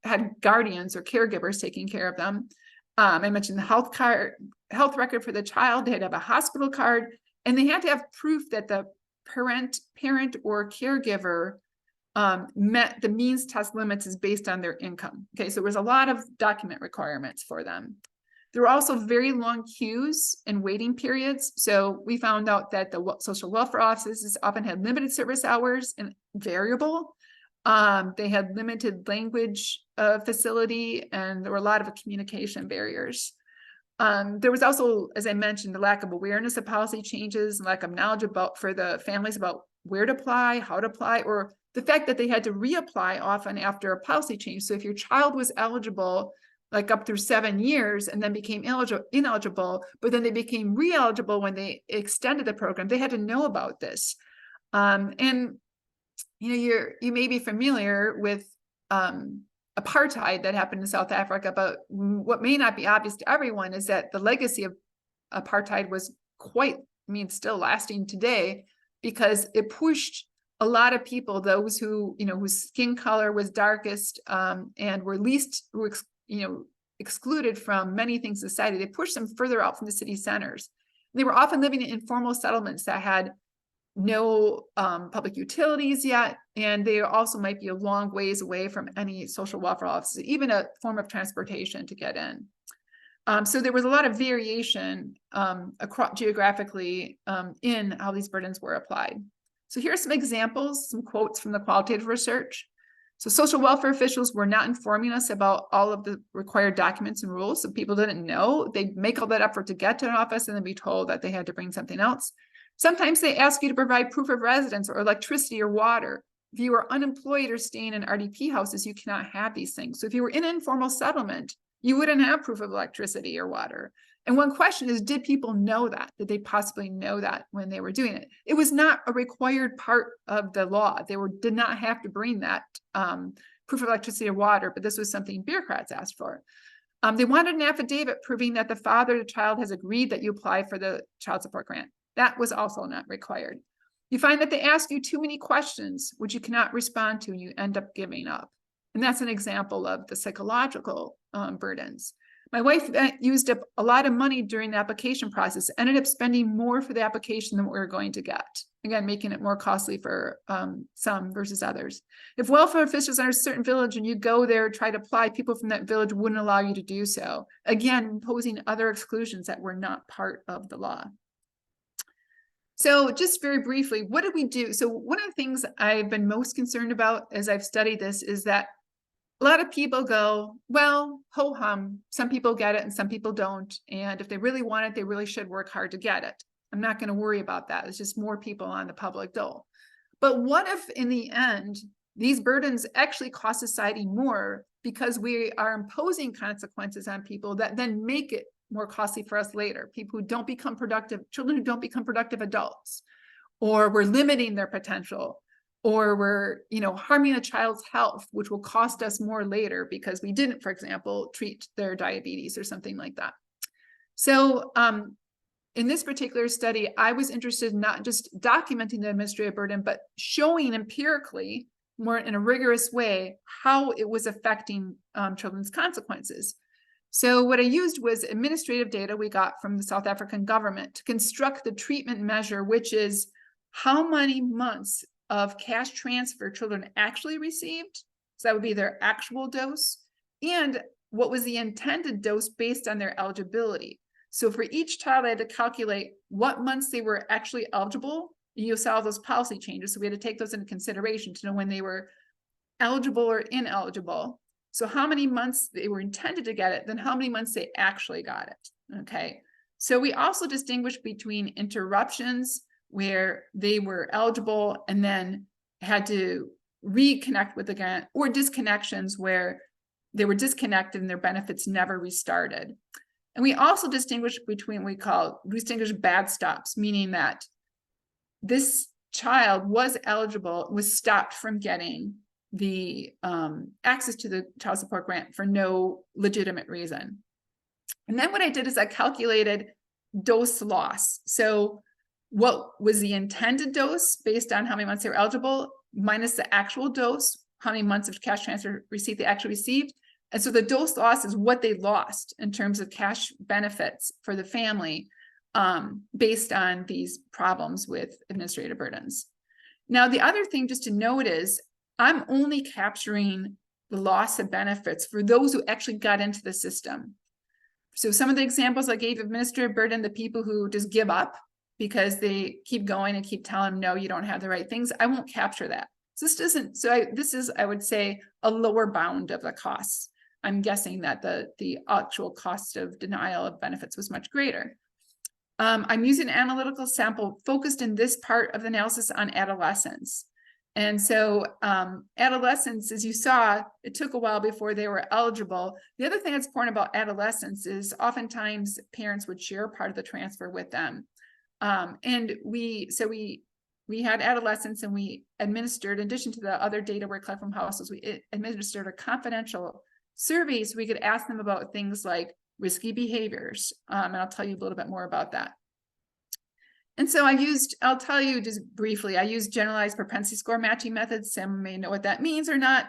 had guardians or caregivers taking care of them. I mentioned the health record for the child. They had to have a hospital card, and they had to have proof that the parent or caregiver met the means test limits is based on their income. Okay, so there was a lot of document requirements for them. There were also very long queues and waiting periods. So we found out that the social welfare offices often had limited service hours and variable. They had limited language facility, and there were a lot of communication barriers. There was also, as I mentioned, the lack of awareness of policy changes, lack of knowledge for the families about where to apply, how to apply, or the fact that they had to reapply often after a policy change. So if your child was eligible, like up through 7 years, and then became ineligible, but then they became re-eligible when they extended the program, they had to know about this. And you may be familiar with apartheid that happened in South Africa, but what may not be obvious to everyone is that the legacy of apartheid was still lasting today, because it pushed a lot of people, those who, whose skin color was darkest and were least, excluded from many things in society. They pushed them further out from the city centers. They were often living in informal settlements that had no public utilities yet, and they also might be a long ways away from any social welfare offices, even a form of transportation to get in. So there was a lot of variation across geographically in how these burdens were applied. So here are some examples, some quotes from the qualitative research. So social welfare officials were not informing us about all of the required documents and rules. So people didn't know. They'd make all that effort to get to an office and then be told that they had to bring something else. Sometimes they ask you to provide proof of residence or electricity or water. If you are unemployed or staying in RDP houses, you cannot have these things. So if you were in an informal settlement, you wouldn't have proof of electricity or water. And one question is, did people know that? Did they possibly know that when they were doing it? It was not a required part of the law. They did not have to bring that proof of electricity or water, but this was something bureaucrats asked for. They wanted an affidavit proving that the father of the child has agreed that you apply for the child support grant. That was also not required. You find that they ask you too many questions, which you cannot respond to, and you end up giving up. And that's an example of the psychological burdens. My wife used up a lot of money during the application process, ended up spending more for the application than what we were going to get. Again, making it more costly for some versus others. If welfare officials are in a certain village and you go there, try to apply, people from that village wouldn't allow you to do so. Again, imposing other exclusions that were not part of the law. So just very briefly, what did we do? So one of the things I've been most concerned about as I've studied this is that a lot of people go, well, ho-hum, some people get it and some people don't. And if they really want it, they really should work hard to get it. I'm not going to worry about that. It's just more people on the public dole. But what if in the end, these burdens actually cost society more because we are imposing consequences on people that then make it more costly for us later? People who don't become productive, children who don't become productive adults, or we're limiting their potential, or we're, harming a child's health, which will cost us more later because we didn't, for example, treat their diabetes or something like that. So in this particular study, I was interested in not just documenting the administrative burden, but showing empirically, more in a rigorous way, how it was affecting children's consequences. So what I used was administrative data we got from the South African government to construct the treatment measure, which is how many months of cash transfer children actually received. So that would be their actual dose, and what was the intended dose based on their eligibility. So for each child, I had to calculate what months they were actually eligible. You saw those policy changes, so we had to take those into consideration to know when they were eligible or ineligible. So how many months they were intended to get it, then how many months they actually got it, okay? So we also distinguish between interruptions where they were eligible and then had to reconnect with the grant, or disconnections where they were disconnected and their benefits never restarted. And we also distinguish between what we distinguish bad stops, meaning that this child was eligible, was stopped from getting the access to the child support grant for no legitimate reason. And then what I did is I calculated dose loss. So what was the intended dose based on how many months they were eligible, minus the actual dose, how many months of cash transfer receipt they actually received. And so the dose loss is what they lost in terms of cash benefits for the family based on these problems with administrative burdens. Now, the other thing just to note is I'm only capturing the loss of benefits for those who actually got into the system. So some of the examples I gave, administrative burden, the people who just give up because they keep going and keep telling them, no, you don't have the right things, I won't capture that. So this doesn't, this is, I would say, a lower bound of the costs. I'm guessing that the actual cost of denial of benefits was much greater. I'm using an analytical sample focused in this part of the analysis on adolescents. And so adolescents, as you saw, it took a while before they were eligible. The other thing that's important about adolescents is oftentimes parents would share part of the transfer with them. And we had adolescents, and we administered, in addition to the other data we collected from households, we administered a confidential survey so we could ask them about things like risky behaviors. And I'll tell you a little bit more about that. And so I'll tell you just briefly, I used generalized propensity score matching methods. Some may know what that means or not.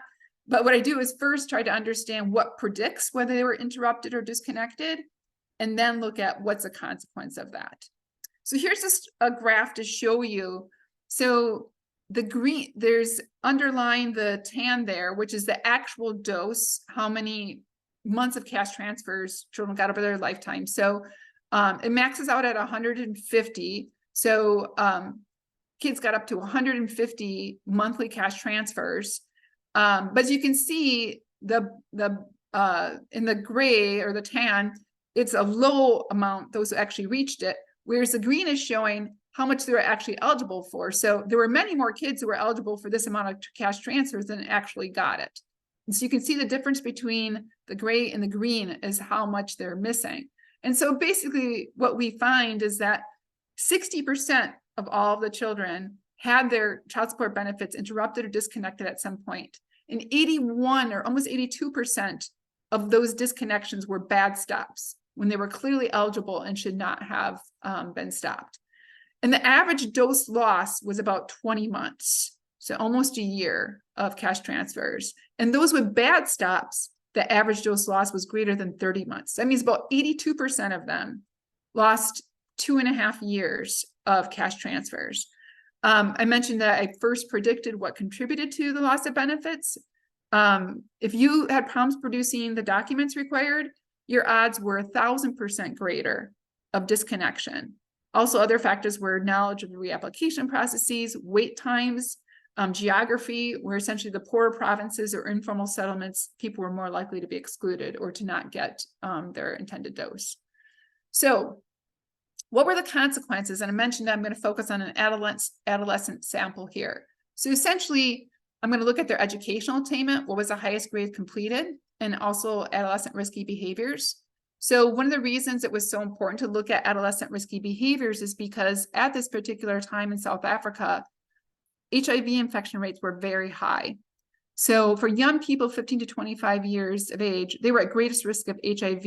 But what I do is first try to understand what predicts whether they were interrupted or disconnected, and then look at what's a consequence of that. So here's just a graph to show you. So the green, there's underlying the tan there, which is the actual dose, how many months of cash transfers children got over their lifetime. So it maxes out at 150. So kids got up to 150 monthly cash transfers. But as you can see, in the gray or the tan, it's a low amount, those who actually reached it, whereas the green is showing how much they were actually eligible for. So there were many more kids who were eligible for this amount of cash transfers than actually got it. And so you can see the difference between the gray and the green is how much they're missing. And so basically what we find is that 60% of all of the children had their child support benefits interrupted or disconnected at some point. And 81 or almost 82% of those disconnections were bad stops when they were clearly eligible and should not have been stopped. And the average dose loss was about 20 months, so almost a year of cash transfers. And those with bad stops, the average dose loss was greater than 30 months. That means about 82% of them lost 2.5 years of cash transfers. I mentioned that I first predicted what contributed to the loss of benefits. If you had problems producing the documents required, your odds were 1,000% greater of disconnection. Also, other factors were knowledge of the reapplication processes, wait times, geography, where essentially the poorer provinces or informal settlements, people were more likely to be excluded or to not get their intended dose. So what were the consequences? And I mentioned that I'm going to focus on an adolescent sample here. So essentially, I'm going to look at their educational attainment, what was the highest grade completed, and also adolescent risky behaviors. So one of the reasons it was so important to look at adolescent risky behaviors is because at this particular time in South Africa, HIV infection rates were very high. So for young people 15 to 25 years of age, they were at greatest risk of HIV.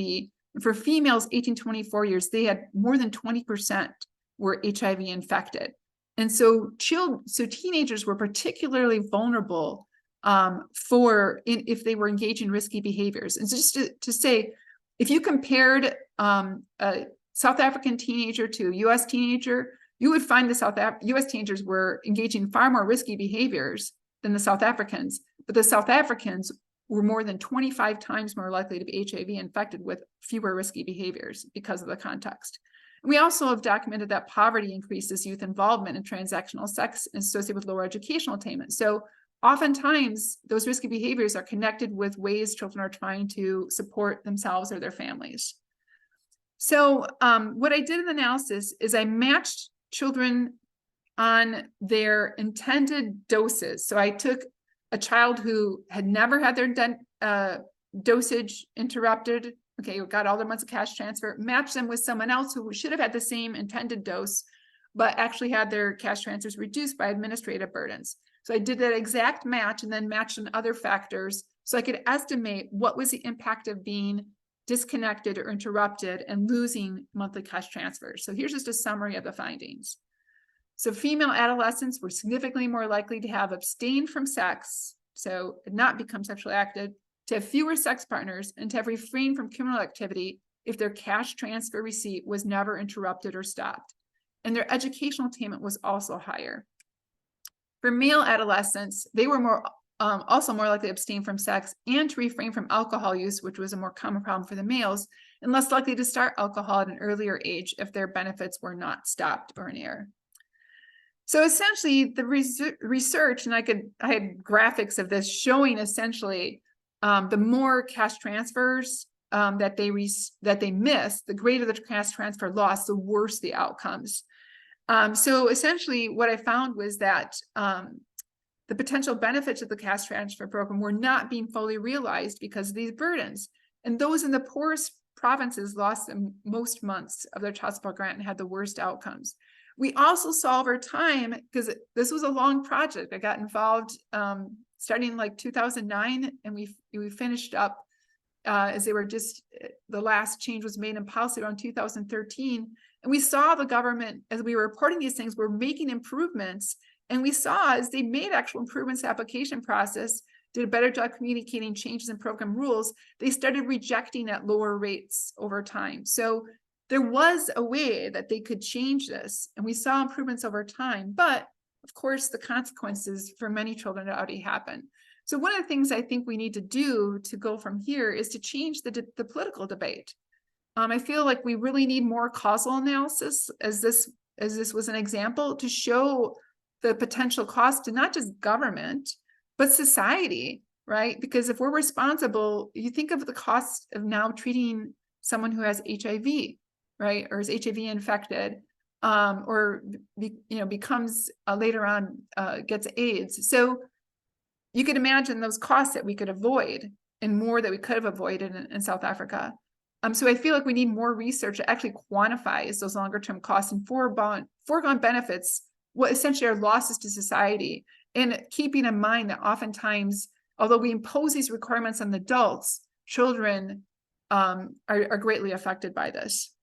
And for females 18 to 24 years, they had more than 20% were HIV infected. And so teenagers were particularly vulnerable if they were engaging in risky behaviors. And so just to say, if you compared a South African teenager to a US teenager, you would find the US teenagers were engaging in far more risky behaviors than the South Africans, but the South Africans were more than 25 times more likely to be HIV infected with fewer risky behaviors because of the context. And we also have documented that poverty increases youth involvement in transactional sex associated with lower educational attainment. So oftentimes those risky behaviors are connected with ways children are trying to support themselves or their families. So what I did in the analysis is I matched children on their intended doses. So I took a child who had never had their dosage interrupted, okay, got all their months of cash transfer, matched them with someone else who should have had the same intended dose, but actually had their cash transfers reduced by administrative burdens. So I did that exact match and then matched in other factors so I could estimate what was the impact of being disconnected or interrupted and losing monthly cash transfers. So here's just a summary of the findings. So female adolescents were significantly more likely to have abstained from sex, so not become sexually active, to have fewer sex partners, and to have refrained from criminal activity if their cash transfer receipt was never interrupted or stopped. And their educational attainment was also higher. For male adolescents, they were also more likely to abstain from sex and to refrain from alcohol use, which was a more common problem for the males, and less likely to start alcohol at an earlier age if their benefits were not stopped or in error. So essentially the research, and I had graphics of this showing essentially the more cash transfers that they missed, the greater the cash transfer loss, the worse the outcomes. So essentially what I found was that the potential benefits of the cash transfer program were not being fully realized because of these burdens. And those in the poorest provinces lost the most months of their child support grant and had the worst outcomes. We also saw over time, because this was a long project, I got involved starting in like 2009, and we finished up as they were just, the last change was made in policy around 2013. And we saw the government, as we were reporting these things, were making improvements. And we saw as they made actual improvements to the application process, did a better job communicating changes in program rules, they started rejecting at lower rates over time. So there was a way that they could change this, and we saw improvements over time, but of course the consequences for many children had already happened. So one of the things I think we need to do to go from here is to change the political debate. I feel like we really need more causal analysis, as this was an example, to show the potential cost to not just government, but society, right? Because if we're responsible, you think of the cost of now treating someone who has HIV, right, or is HIV infected, or becomes later on gets AIDS. So you could imagine those costs that we could avoid, and more that we could have avoided in South Africa. So I feel like we need more research that actually quantifies those longer term costs and foregone benefits, what essentially are losses to society, and keeping in mind that oftentimes, although we impose these requirements on adults, children are greatly affected by this.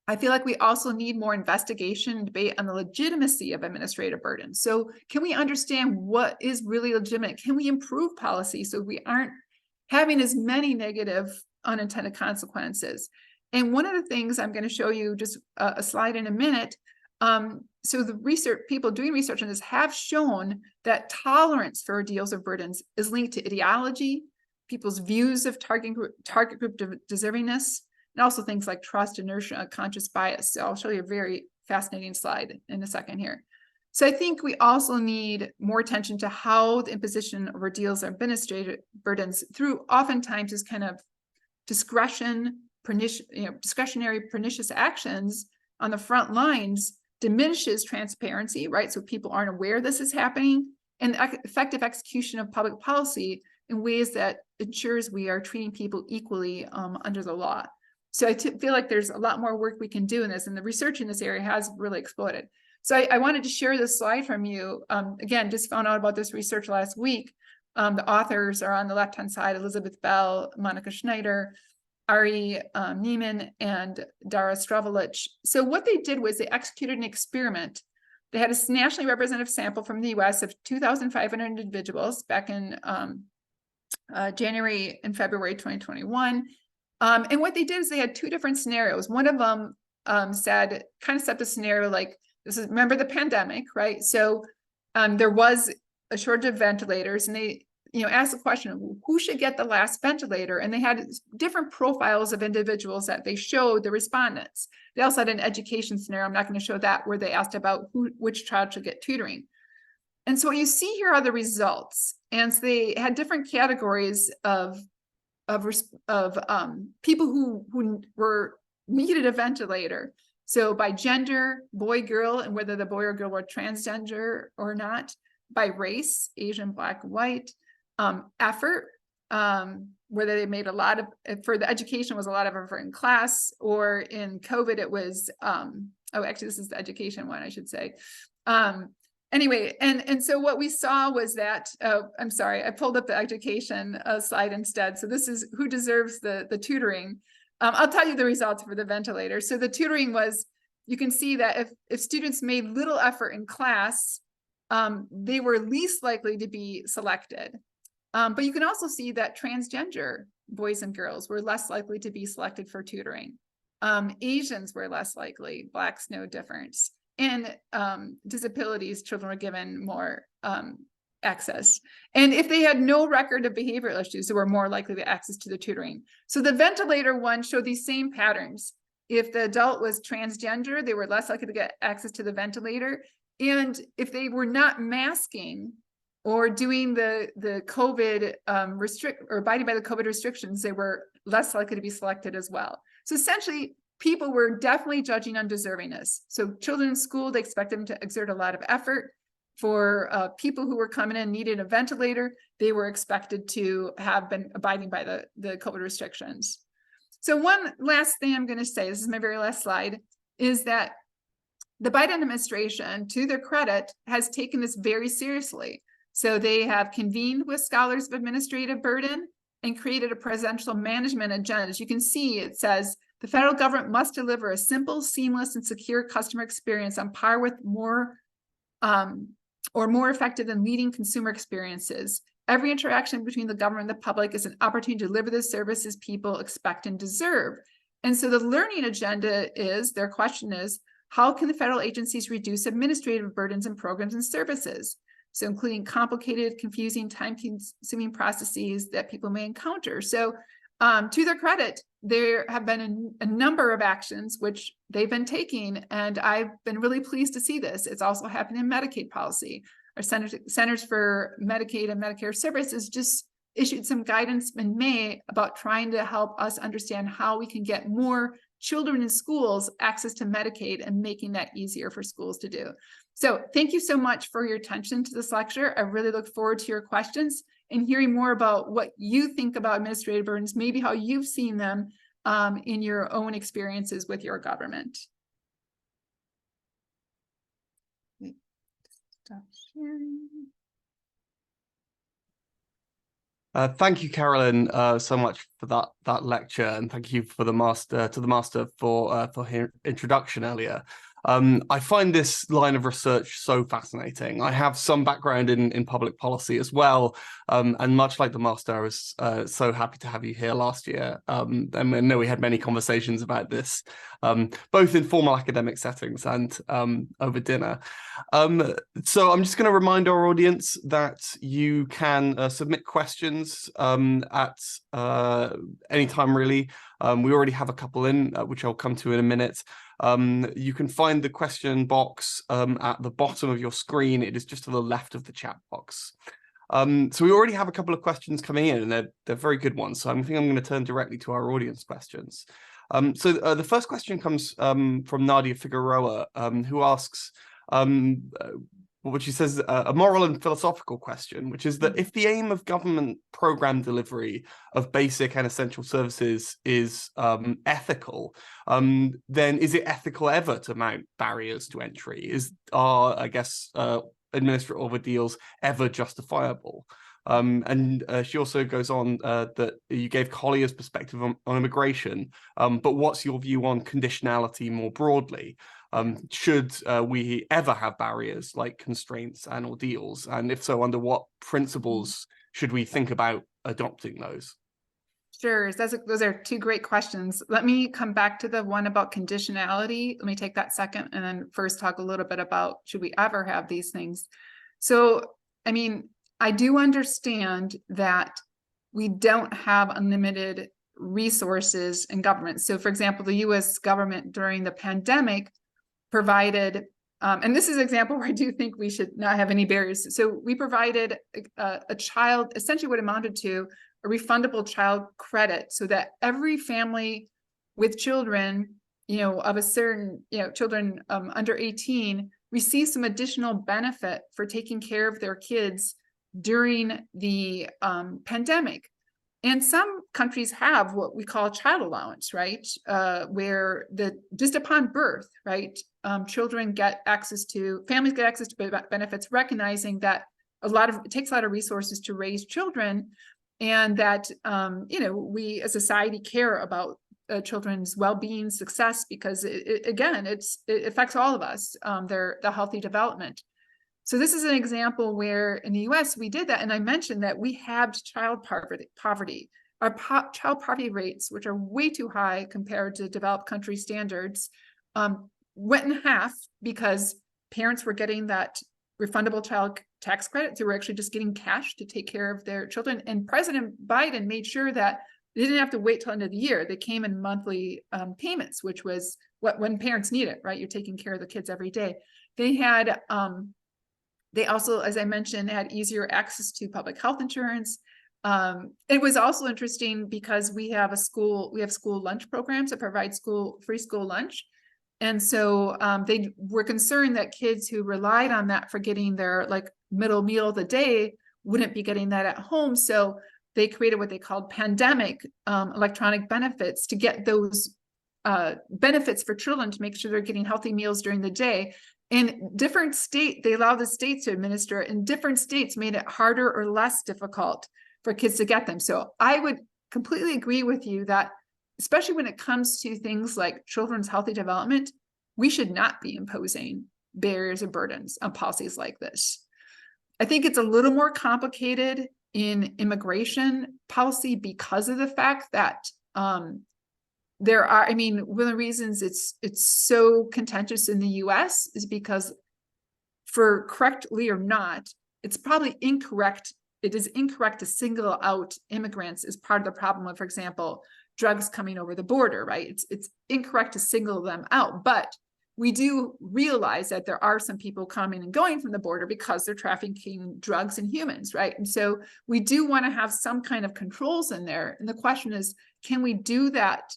I feel like we also need more investigation and debate on the legitimacy of administrative burden. So can we understand what is really legitimate? Can we improve policy so we aren't having as many negative unintended consequences? And one of the things I'm going to show you just a slide in a minute. So the people doing research on this have shown that tolerance for ordeals or burdens is linked to ideology, people's views of target group deservingness, and also things like trust, inertia, conscious bias. So I'll show you a very fascinating slide in a second here. So I think we also need more attention to how the imposition of ordeals or administrative burdens through oftentimes is kind of discretionary pernicious actions on the front lines diminishes transparency, right? So people aren't aware this is happening, and effective execution of public policy in ways that ensures we are treating people equally under the law. So I feel like there's a lot more work we can do in this, and the research in this area has really exploded. So I wanted to share this slide from you. Again, just found out about this research last week. The authors are on the left-hand side: Elizabeth Bell, Monica Schneider, Ari Neiman, and Dara Stravolich. So what they did was they executed an experiment. They had a nationally representative sample from the US of 2,500 individuals back in January and February 2021. And what they did is they had two different scenarios. One of them set a scenario like, this is, remember the pandemic, right? So there was a shortage of ventilators, and they asked the question, who should get the last ventilator? And they had different profiles of individuals that they showed the respondents. They also had an education scenario, I'm not going to show that, where they asked about which child should get tutoring. And so what you see here are the results. And so they had different categories of people who needed a ventilator. So by gender, boy, girl, and whether the boy or girl were transgender or not, by race, Asian, Black, white, effort, whether they made a lot of, for the education was a lot of effort in class, or in COVID, it was, actually, this is the education one, I should say. Anyway, and so what we saw was that, I'm sorry, I pulled up the education slide instead. So this is who deserves the tutoring. I'll tell you the results for the ventilator. So the tutoring was, you can see that if students made little effort in class, they were least likely to be selected. But you can also see that transgender boys and girls were less likely to be selected for tutoring. Asians were less likely, Blacks no difference. And disabilities, children were given more access. And if they had no record of behavioral issues, they were more likely to access to the tutoring. So the ventilator one showed these same patterns. If the adult was transgender, they were less likely to get access to the ventilator. And if they were not masking or doing the COVID or abiding by the COVID restrictions, they were less likely to be selected as well. So essentially, people were definitely judging undeservingness. So children in school, they expect them to exert a lot of effort. For people who were coming in and needed a ventilator, they were expected to have been abiding by the COVID restrictions. So one last thing I'm going to say, this is my very last slide, is that the Biden administration, to their credit, has taken this very seriously. So they have convened with scholars of administrative burden and created a presidential management agenda. As you can see, it says, the federal government must deliver a simple, seamless, and secure customer experience on par with more effective than leading consumer experiences, every interaction between the government and the public is an opportunity to deliver the services people expect and deserve. And so the learning agenda is, their question is, how can the federal agencies reduce administrative burdens and programs and services? So including complicated, confusing, time-consuming processes that people may encounter. So to their credit, there have been a number of actions which they've been taking, and I've been really pleased to see this. It's also happened in Medicaid policy. Our Centers for Medicaid and Medicare Services just issued some guidance in May about trying to help us understand how we can get more children in schools access to Medicaid and making that easier for schools to do. So thank you so much for your attention to this lecture. I really look forward to your questions and hearing more about what you think about administrative burdens, maybe how you've seen them in your own experiences with your government. Stop sharing. Thank you, Carolyn, so much for that lecture, and thank you for the master for her introduction earlier. I find this line of research so fascinating. I have some background in public policy as well, and much like the master, I was so happy to have you here last year. And I know we had many conversations about this, both in formal academic settings and over dinner. So I'm just going to remind our audience that you can submit questions at any time, really. We already have a couple in, which I'll come to in a minute. You can find the question box at the bottom of your screen. It is just to the left of the chat box. So we already have a couple of questions coming in, and they're very good ones. So I think I'm going to turn directly to our audience questions. So the first question comes from Nadia Figueroa, who asks, what she says, a moral and philosophical question, which is that if the aim of government program delivery of basic and essential services is ethical, then is it ethical ever to mount barriers to entry? I guess, administrative ordeals ever justifiable? And she also goes on that you gave Collier's perspective on immigration, but what's your view on conditionality more broadly? Should we ever have barriers like constraints and ordeals? And if so, under what principles should we think about adopting those? Sure, those are two great questions. Let me come back to the one about conditionality. Let me take that second and then first talk a little bit about should we ever have these things. So, I mean, I do understand that we don't have unlimited resources in government. So, for example, the US government during the pandemic provided, and this is an example where I do think we should not have any barriers. So we provided a child, essentially what amounted to a refundable child credit, so that every family with children, of a certain, children under 18, receives some additional benefit for taking care of their kids during the pandemic. And some countries have what we call a child allowance, right? Where just upon birth, right? Children get access to, families get access to benefits, recognizing that it takes a lot of resources to raise children, and that, we as a society care about children's well-being, success, because it affects all of us, their healthy development. So this is an example where in the US we did that. And I mentioned that we halved child poverty. Our child poverty rates, which are way too high compared to developed country standards, went in half because parents were getting that refundable child tax credit. They were actually just getting cash to take care of their children. And President Biden made sure that they didn't have to wait till the end of the year. They came in monthly payments, which was when parents need it, right? You're taking care of the kids every day. They had, they also, as I mentioned, had easier access to public health insurance. It was also interesting because we have school lunch programs that provide free school lunch. And so they were concerned that kids who relied on that for getting their middle meal of the day wouldn't be getting that at home. So they created what they called pandemic electronic benefits to get those benefits for children to make sure they're getting healthy meals during the day. In different states, they allow the states to administer it, and different states made it harder or less difficult for kids to get them. So I would completely agree with you that, especially when it comes to things like children's healthy development, we should not be imposing barriers or burdens on policies like this. I think it's a little more complicated in immigration policy because of the fact that there are, I mean, one of the reasons it's so contentious in the US is because, for correctly or not, it's probably incorrect. It is incorrect to single out immigrants as part of the problem of, for example, drugs coming over the border, right? It's incorrect to single them out, but we do realize that there are some people coming and going from the border because they're trafficking drugs and humans, right? And so we do want to have some kind of controls in there. And the question is, can we do that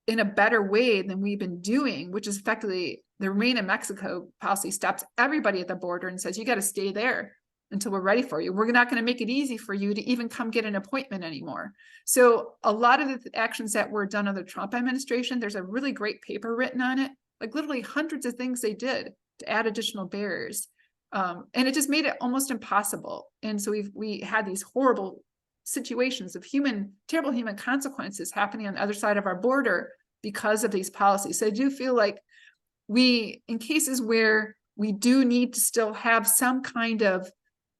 in a better way than we've been doing, which is effectively the Remain in Mexico policy stops everybody at the border and says, you got to stay there until we're ready for you. We're not going to make it easy for you to even come get an appointment anymore. So a lot of the actions that were done under the Trump administration, there's a really great paper written on it, like literally hundreds of things they did to add additional barriers. And it just made it almost impossible. And so we had these horrible situations of terrible human consequences happening on the other side of our border because of these policies. So I do feel like in cases where we do need to still have some kind of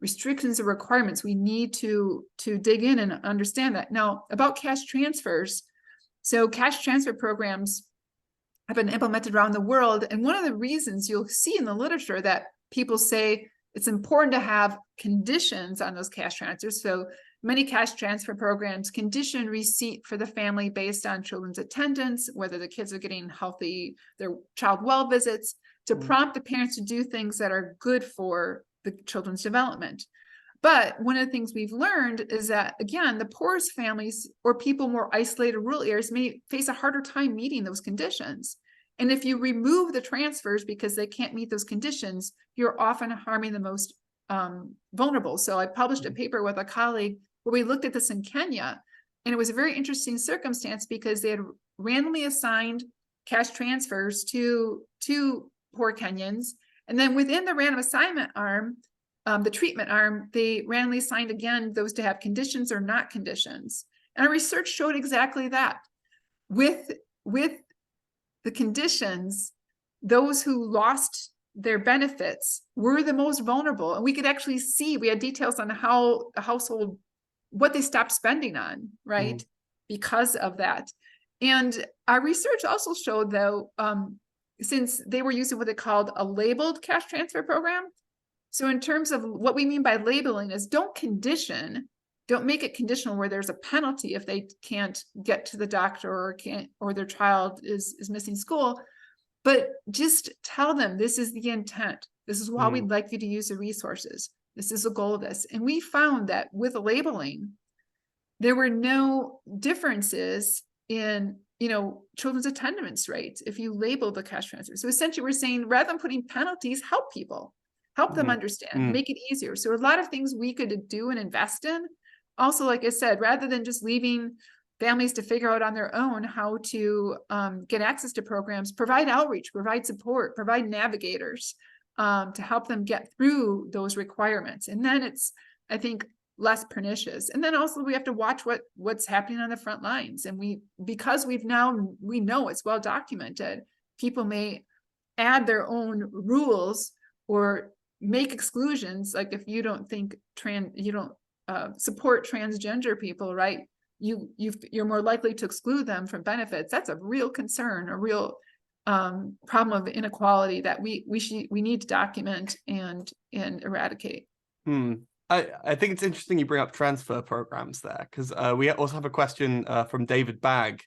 restrictions or requirements, we need to dig in and understand that. Now, about cash transfers. So cash transfer programs have been implemented around the world. And one of the reasons you'll see in the literature that people say it's important to have conditions on those cash transfers. So many cash transfer programs condition receipt for the family based on children's attendance, whether the kids are getting healthy, their child well visits, to prompt the parents to do things that are good for the children's development. But one of the things we've learned is that, again, the poorest families or people more isolated rural areas may face a harder time meeting those conditions. And if you remove the transfers because they can't meet those conditions, you're often harming the most vulnerable. So I published a paper with a colleague where we looked at this in Kenya, and it was a very interesting circumstance because they had randomly assigned cash transfers to poor Kenyans. And then within the random assignment arm, the treatment arm, they randomly assigned again those to have conditions or not conditions. And our research showed exactly that. With the conditions, those who lost their benefits were the most vulnerable. And we could actually see, we had details on how the household, what they stopped spending on, right? Because of that. And our research also showed, though, since they were using what they called a labeled cash transfer program. So in terms of what we mean by labeling is don't make it conditional where there's a penalty if they can't get to the doctor or their child is missing school, but just tell them this is the intent. This is why we'd like you to use the resources. This is the goal of this. And we found that with labeling, there were no differences in children's attendance rates if you label the cash transfer. So essentially we're saying rather than putting penalties, help people, help them understand, make it easier. So a lot of things we could do and invest in. Also, like I said, rather than just leaving families to figure out on their own how to get access to programs, provide outreach, provide support, provide navigators to help them get through those requirements. And then it's, I think, less pernicious. And then also we have to watch what's happening on the front lines. And because we know it's well documented, people may add their own rules or make exclusions. Like if you don't think support transgender people, right? You're more likely to exclude them from benefits. That's a real concern, a real problem of inequality that we need to document and eradicate. I think it's interesting you bring up transfer programs there, because we also have a question from David Bagg,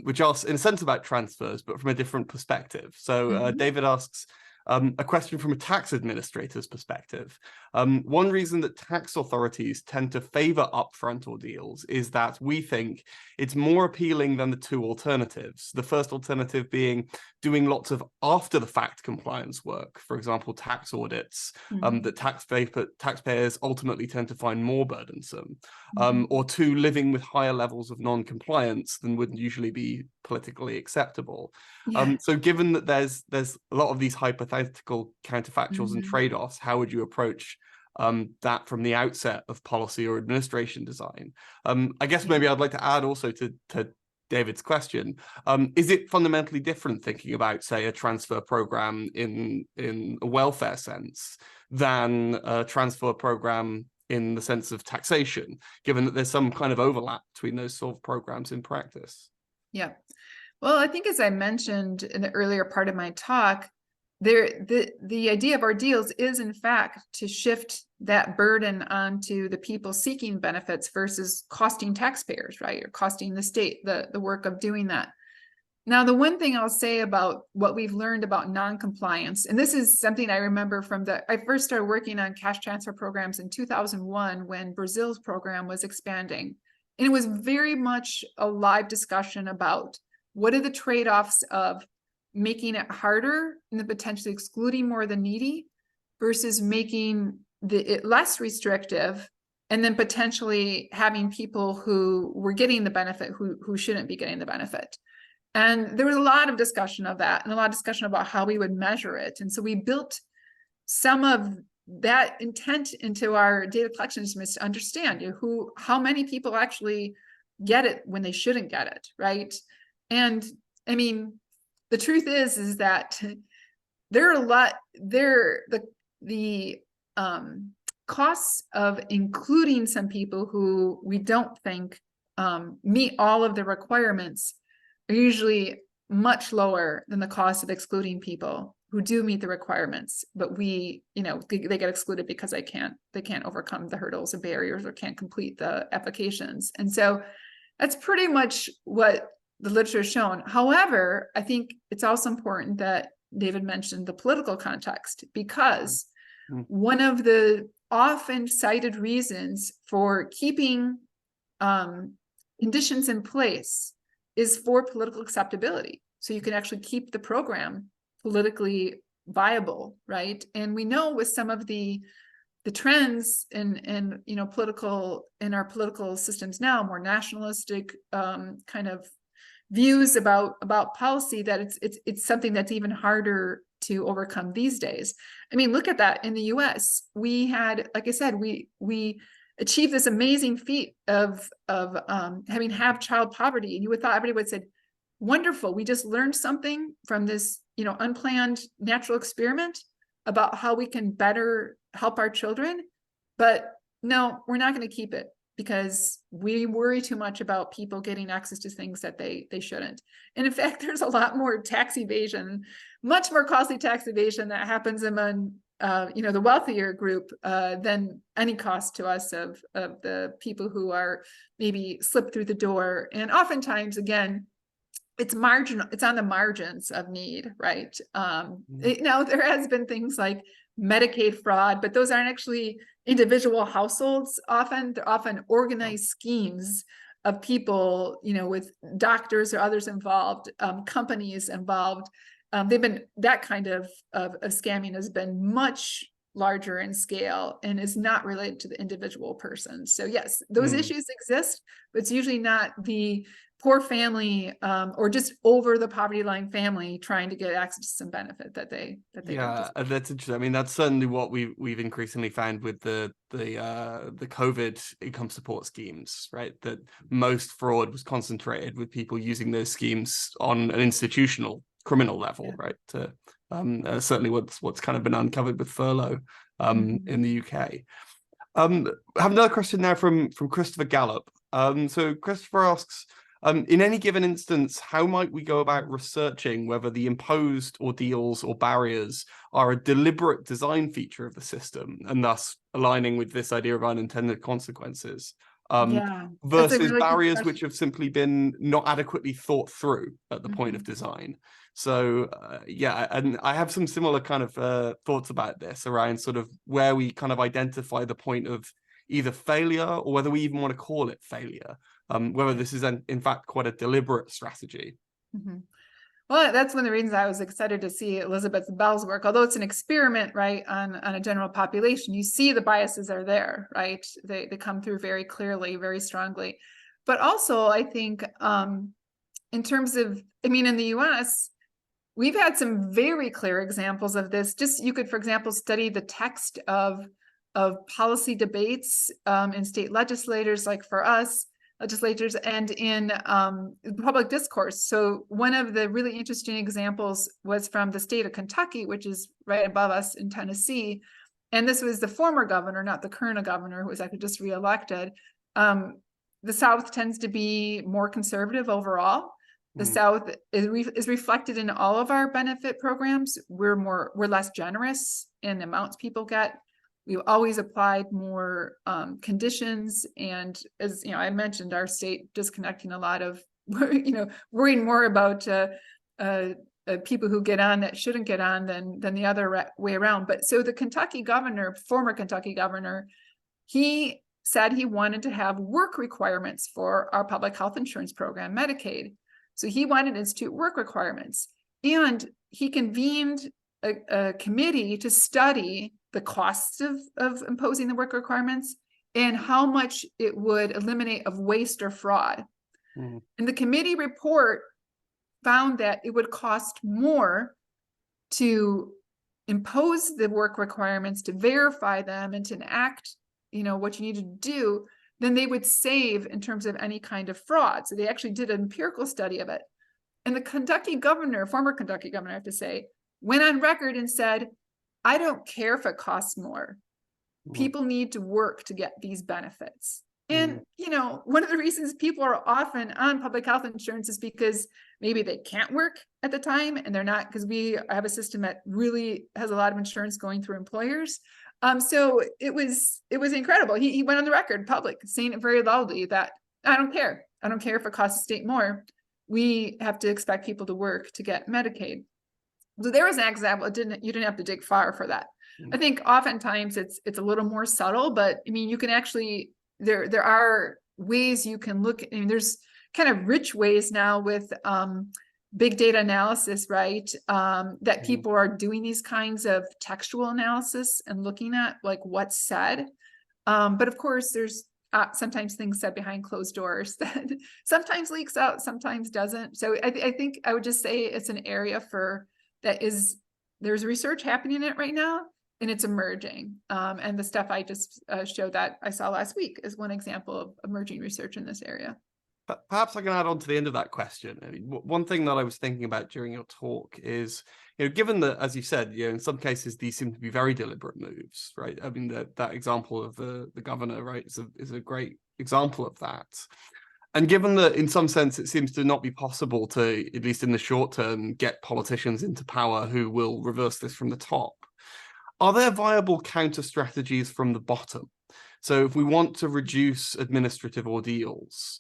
which asks in a sense about transfers, but from a different perspective. So David asks, a question from a tax administrator's perspective. One reason that tax authorities tend to favor upfront ordeals is that we think it's more appealing than the two alternatives. The first alternative being doing lots of after the fact compliance work, for example, tax audits, that taxpayers ultimately tend to find more burdensome, or two, living with higher levels of non-compliance than would usually be politically acceptable. So given that there's a lot of these hypothetical counterfactuals and trade-offs, how would you approach that from the outset of policy or administration design? I guess maybe I'd like to add also to David's question, is it fundamentally different thinking about, say, a transfer program in a welfare sense than a transfer program in the sense of taxation, given that there's some kind of overlap between those sort of programs in practice? Yeah. Well, I think as I mentioned in the earlier part of my talk, the idea of Ordeals is in fact to shift that burden onto the people seeking benefits versus costing taxpayers, right? Or costing the state the work of doing that. Now, the one thing I'll say about what we've learned about non-compliance, and this is something I remember from I first started working on cash transfer programs in 2001 when Brazil's program was expanding. And it was very much a live discussion about what are the trade-offs of making it harder and then potentially excluding more of the needy versus making it less restrictive and then potentially having people who were getting the benefit who shouldn't be getting the benefit. And there was a lot of discussion of that and a lot of discussion about how we would measure it. And so we built some of that intent into our data collection systems to understand how many people actually get it when they shouldn't get it, right? And I mean, the truth is that there are the costs of including some people who we don't think meet all of the requirements are usually much lower than the cost of excluding people who do meet the requirements, but they get excluded because they can't overcome the hurdles and barriers or can't complete the applications. And so that's pretty much what the literature has shown. However, I think it's also important that David mentioned the political context, because one of the often cited reasons for keeping conditions in place is for political acceptability. So you can actually keep the program politically viable, right? And we know with some of the trends in our political systems now, more nationalistic kind of views about policy, that it's something that's even harder to overcome these days. I mean, look at that in the US. We had, like I said, we achieved this amazing feat of having child poverty, and you would thought everybody would say, wonderful, we just learned something from this unplanned natural experiment about how we can better help our children. But no, we're not going to keep it because we worry too much about people getting access to things that they shouldn't. And in fact, there's a lot more tax evasion, much more costly tax evasion that happens among the wealthier group than any cost to us of the people who are maybe slipped through the door. And oftentimes, again, it's marginal, it's on the margins of need, right? There has been things like Medicaid fraud, but those aren't actually individual households. They're often organized schemes of people, with doctors or others involved, companies involved. That kind of scamming has been much larger in scale and is not related to the individual person. So yes, those issues exist, but it's usually not the poor family or just over the poverty line family trying to get access to some benefit that they yeah, that's interesting. I mean, that's certainly what we've increasingly found with the COVID income support schemes, right? That most fraud was concentrated with people using those schemes on an institutional criminal level, right? To certainly what's kind of been uncovered with furlough in the UK. I have another question now from Christopher Gallup. So Christopher asks, in any given instance, how might we go about researching whether the imposed ordeals or barriers are a deliberate design feature of the system, and thus aligning with this idea of unintended consequences, versus really barriers which have simply been not adequately thought through at the point of design? So and I have some similar kind of thoughts about this around sort of where we kind of identify the point of either failure or whether we even want to call it failure. Whether this is in fact quite a deliberate strategy. Well, that's one of the reasons I was excited to see Elizabeth Bell's work. Although it's an experiment, right, on a general population, you see the biases are there, right? They come through very clearly, very strongly. But also, I think in terms of, in the US, we've had some very clear examples of this. Just you could, for example, study the text of policy debates in state legislators, like for us, legislatures, and in public discourse. So one of the really interesting examples was from the state of Kentucky, which is right above us in Tennessee. and this was the former governor, not the current governor, who was actually just reelected. The South tends to be more conservative overall. The South is reflected in all of our benefit programs. We're less generous in the amounts people get. We've always applied more conditions, and as you know, I mentioned our state disconnecting a lot of, worrying more about people who get on that shouldn't get on than the other way around. But so the Kentucky governor, former Kentucky governor, he said he wanted to have work requirements for our public health insurance program, Medicaid. So he wanted to institute work requirements, and he convened a committee to study the costs of imposing the work requirements and how much it would eliminate of waste or fraud. And the committee report found that it would cost more to impose the work requirements, to verify them, and to enact, what you need to do, than they would save in terms of any kind of fraud. So they actually did an empirical study of it. And the Kentucky governor, former Kentucky governor, I have to say, went on record and said, I don't care if it costs more. People need to work to get these benefits. And, one of the reasons people are often on public health insurance is because maybe they can't work at the time, and they're not, because we have a system that really has a lot of insurance going through employers. So it was incredible. He went on the record public saying it very loudly that I don't care. I don't care if it costs the state more. We have to expect people to work to get Medicaid. So there was an example. You didn't have to dig far for that. I think oftentimes it's a little more subtle, but I mean, you can actually, there are ways you can look. I mean, there's kind of rich ways now with big data analysis, right? That people are doing these kinds of textual analysis and looking at like what's said. But of course, there's sometimes things said behind closed doors that sometimes leaks out, sometimes doesn't. So I think I would just say it's an area there's research happening in it right now, and it's emerging. And the stuff I just showed that I saw last week is one example of emerging research in this area. Perhaps I can add on to the end of that question. I mean, one thing that I was thinking about during your talk is, given that, as you said, in some cases these seem to be very deliberate moves, right? I mean, that example of the governor, right, is a great example of that. And given that, in some sense, it seems to not be possible to, at least in the short term, get politicians into power who will reverse this from the top, are there viable counter strategies from the bottom? So if we want to reduce administrative ordeals,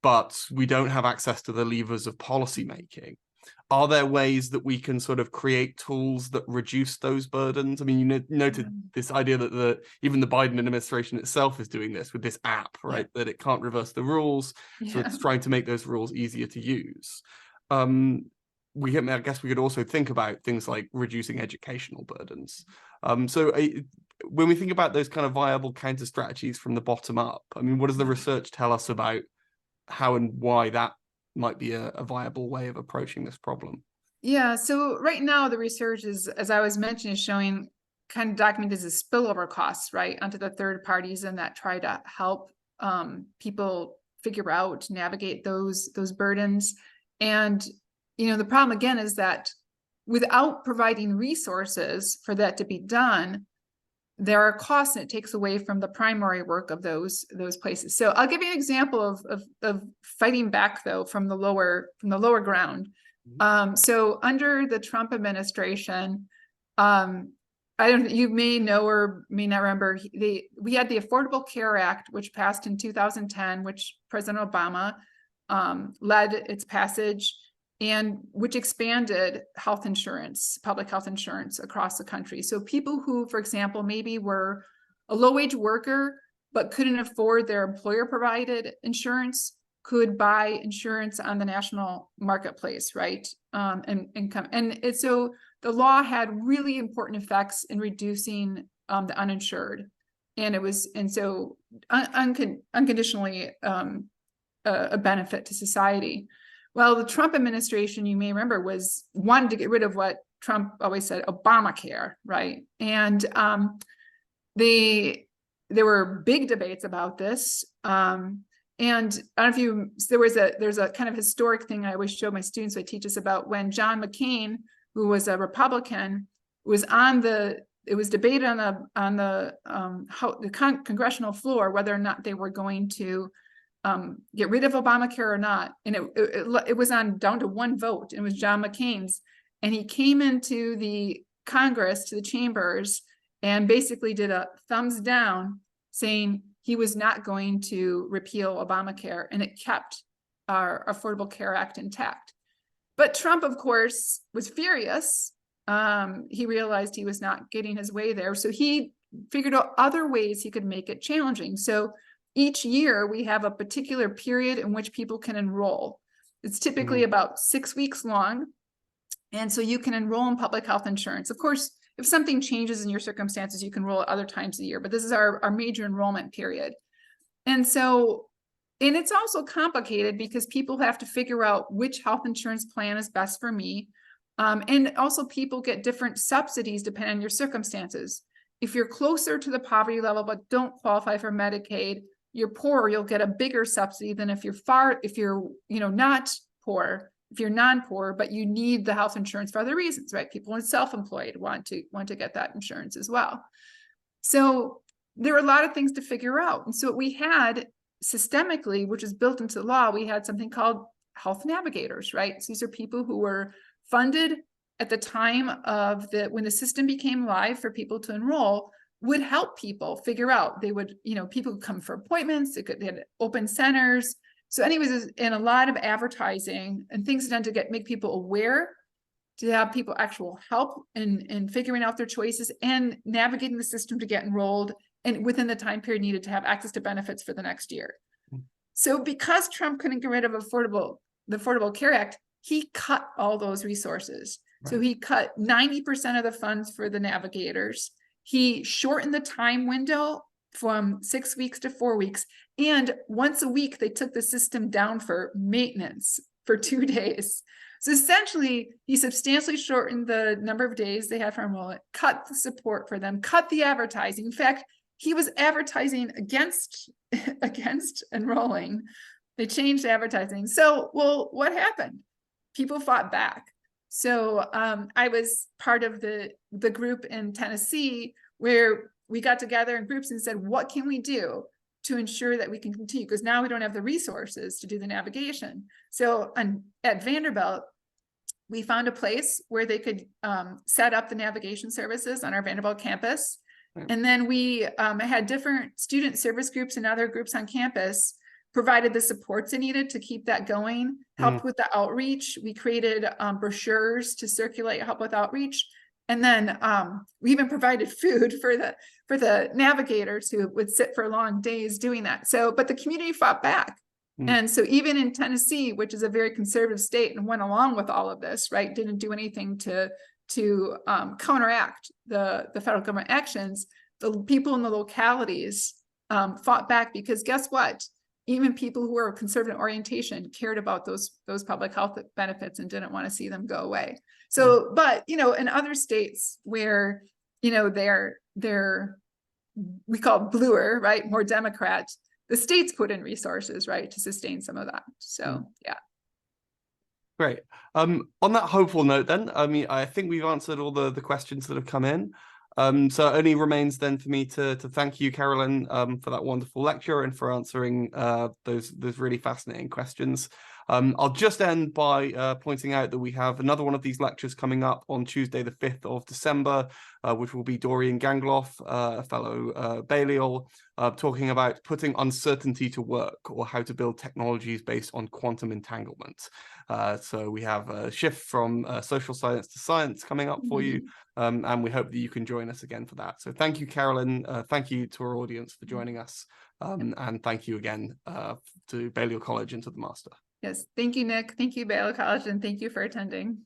but we don't have access to the levers of policymaking, are there ways that we can sort of create tools that reduce those burdens? I mean, you noted this idea that even the Biden administration itself is doing this with this app, right? That it can't reverse the rules, so it's trying to make those rules easier to use. I guess we could also think about things like reducing educational burdens. So when we think about those kind of viable counter strategies from the bottom up, I mean, what does the research tell us about how and why that might be a viable way of approaching this problem? Yeah, so right now the research is, as I was mentioning, is showing kind of documented as spillover costs, right, onto the third parties, and that try to help people figure out, navigate those burdens. And the problem again is that without providing resources for that to be done, there are costs, and it takes away from the primary work of those places. So I'll give you an example of fighting back though from the lower ground. So under the Trump administration, you may know or may not remember, we had the Affordable Care Act, which passed in 2010, which President Obama led its passage, and which expanded health insurance, public health insurance across the country. So people who, for example, maybe were a low-wage worker, but couldn't afford their employer-provided insurance, could buy insurance on the national marketplace, right? And income. And so the law had really important effects in reducing the uninsured. And so unconditionally a benefit to society. Well, the Trump administration, you may remember, wanted to get rid of what Trump always said, Obamacare, right? And there were big debates about this. And I don't know if there's a kind of historic thing I always show my students, I teach us about when John McCain, who was a Republican, was on the it was debated on the congressional floor whether or not they were going to get rid of Obamacare or not, and it was on down to one vote. It was John McCain's, and he came into the Congress, to the chambers, and basically did a thumbs down, saying he was not going to repeal Obamacare, and it kept our Affordable Care Act intact. But Trump, of course, was furious. He realized he was not getting his way there, so he figured out other ways he could make it challenging. So each year we have a particular period in which people can enroll. It's typically about 6 weeks long. And so you can enroll in public health insurance. Of course, if something changes in your circumstances, you can enroll at other times of the year, but this is our major enrollment period. And so, and it's also complicated because people have to figure out which health insurance plan is best for me. And also people get different subsidies depending on your circumstances. If you're closer to the poverty level but don't qualify for Medicaid, you're poor, you'll get a bigger subsidy than if you're not poor, if you're non-poor, but you need the health insurance for other reasons, right? People who are self-employed want to get that insurance as well. So there are a lot of things to figure out. And so what we had systemically, which is built into the law, we had something called health navigators, right? So these are people who were funded at the time of when the system became live for people to enroll, would help people figure out. They would, people would come for appointments, they had open centers. So anyways, and a lot of advertising and things done to make people aware, to have people actual help in figuring out their choices and navigating the system to get enrolled and within the time period needed to have access to benefits for the next year. So because Trump couldn't get rid of the Affordable Care Act, he cut all those resources. Right. So he cut 90% of the funds for the navigators. He shortened the time window from 6 weeks to 4 weeks. And once a week, they took the system down for maintenance for 2 days. So essentially, he substantially shortened the number of days they had for enrollment, cut the support for them, cut the advertising. In fact, he was advertising against enrolling. They changed advertising. So, well, what happened? People fought back. So I was part of the group in Tennessee where we got together in groups and said, what can we do to ensure that we can continue? Because now we don't have the resources to do the navigation. So at Vanderbilt, we found a place where they could set up the navigation services on our Vanderbilt campus. And then we had different student service groups and other groups on campus provided the supports they needed to keep that going, helped with the outreach. We created brochures to circulate, help with outreach. And then we even provided food for the navigators who would sit for long days doing that. So, but the community fought back. And so even in Tennessee, which is a very conservative state and went along with all of this, right, didn't do anything to counteract the federal government actions, the people in the localities fought back because guess what? Even people who are conservative orientation cared about those public health benefits and didn't want to see them go away. So, but in other states where they're we call it bluer, right, more Democrat, the states put in resources, right, to sustain some of that. So yeah. Great. On that hopeful note, then, I mean, I think we've answered all the questions that have come in. So it only remains then for me to thank you, Carolyn, for that wonderful lecture and for answering those really fascinating questions. I'll just end by pointing out that we have another one of these lectures coming up on Tuesday, the 5th of December, which will be Dorian Gangloff, a fellow Balliol, talking about putting uncertainty to work, or how to build technologies based on quantum entanglement. So we have a shift from social science to science coming up for you, and we hope that you can join us again for that. So thank you, Carolyn. Thank you to our audience for joining us, and thank you again to Balliol College and to the Master. Yes, thank you, Nick. Thank you, Balliol College, and thank you for attending.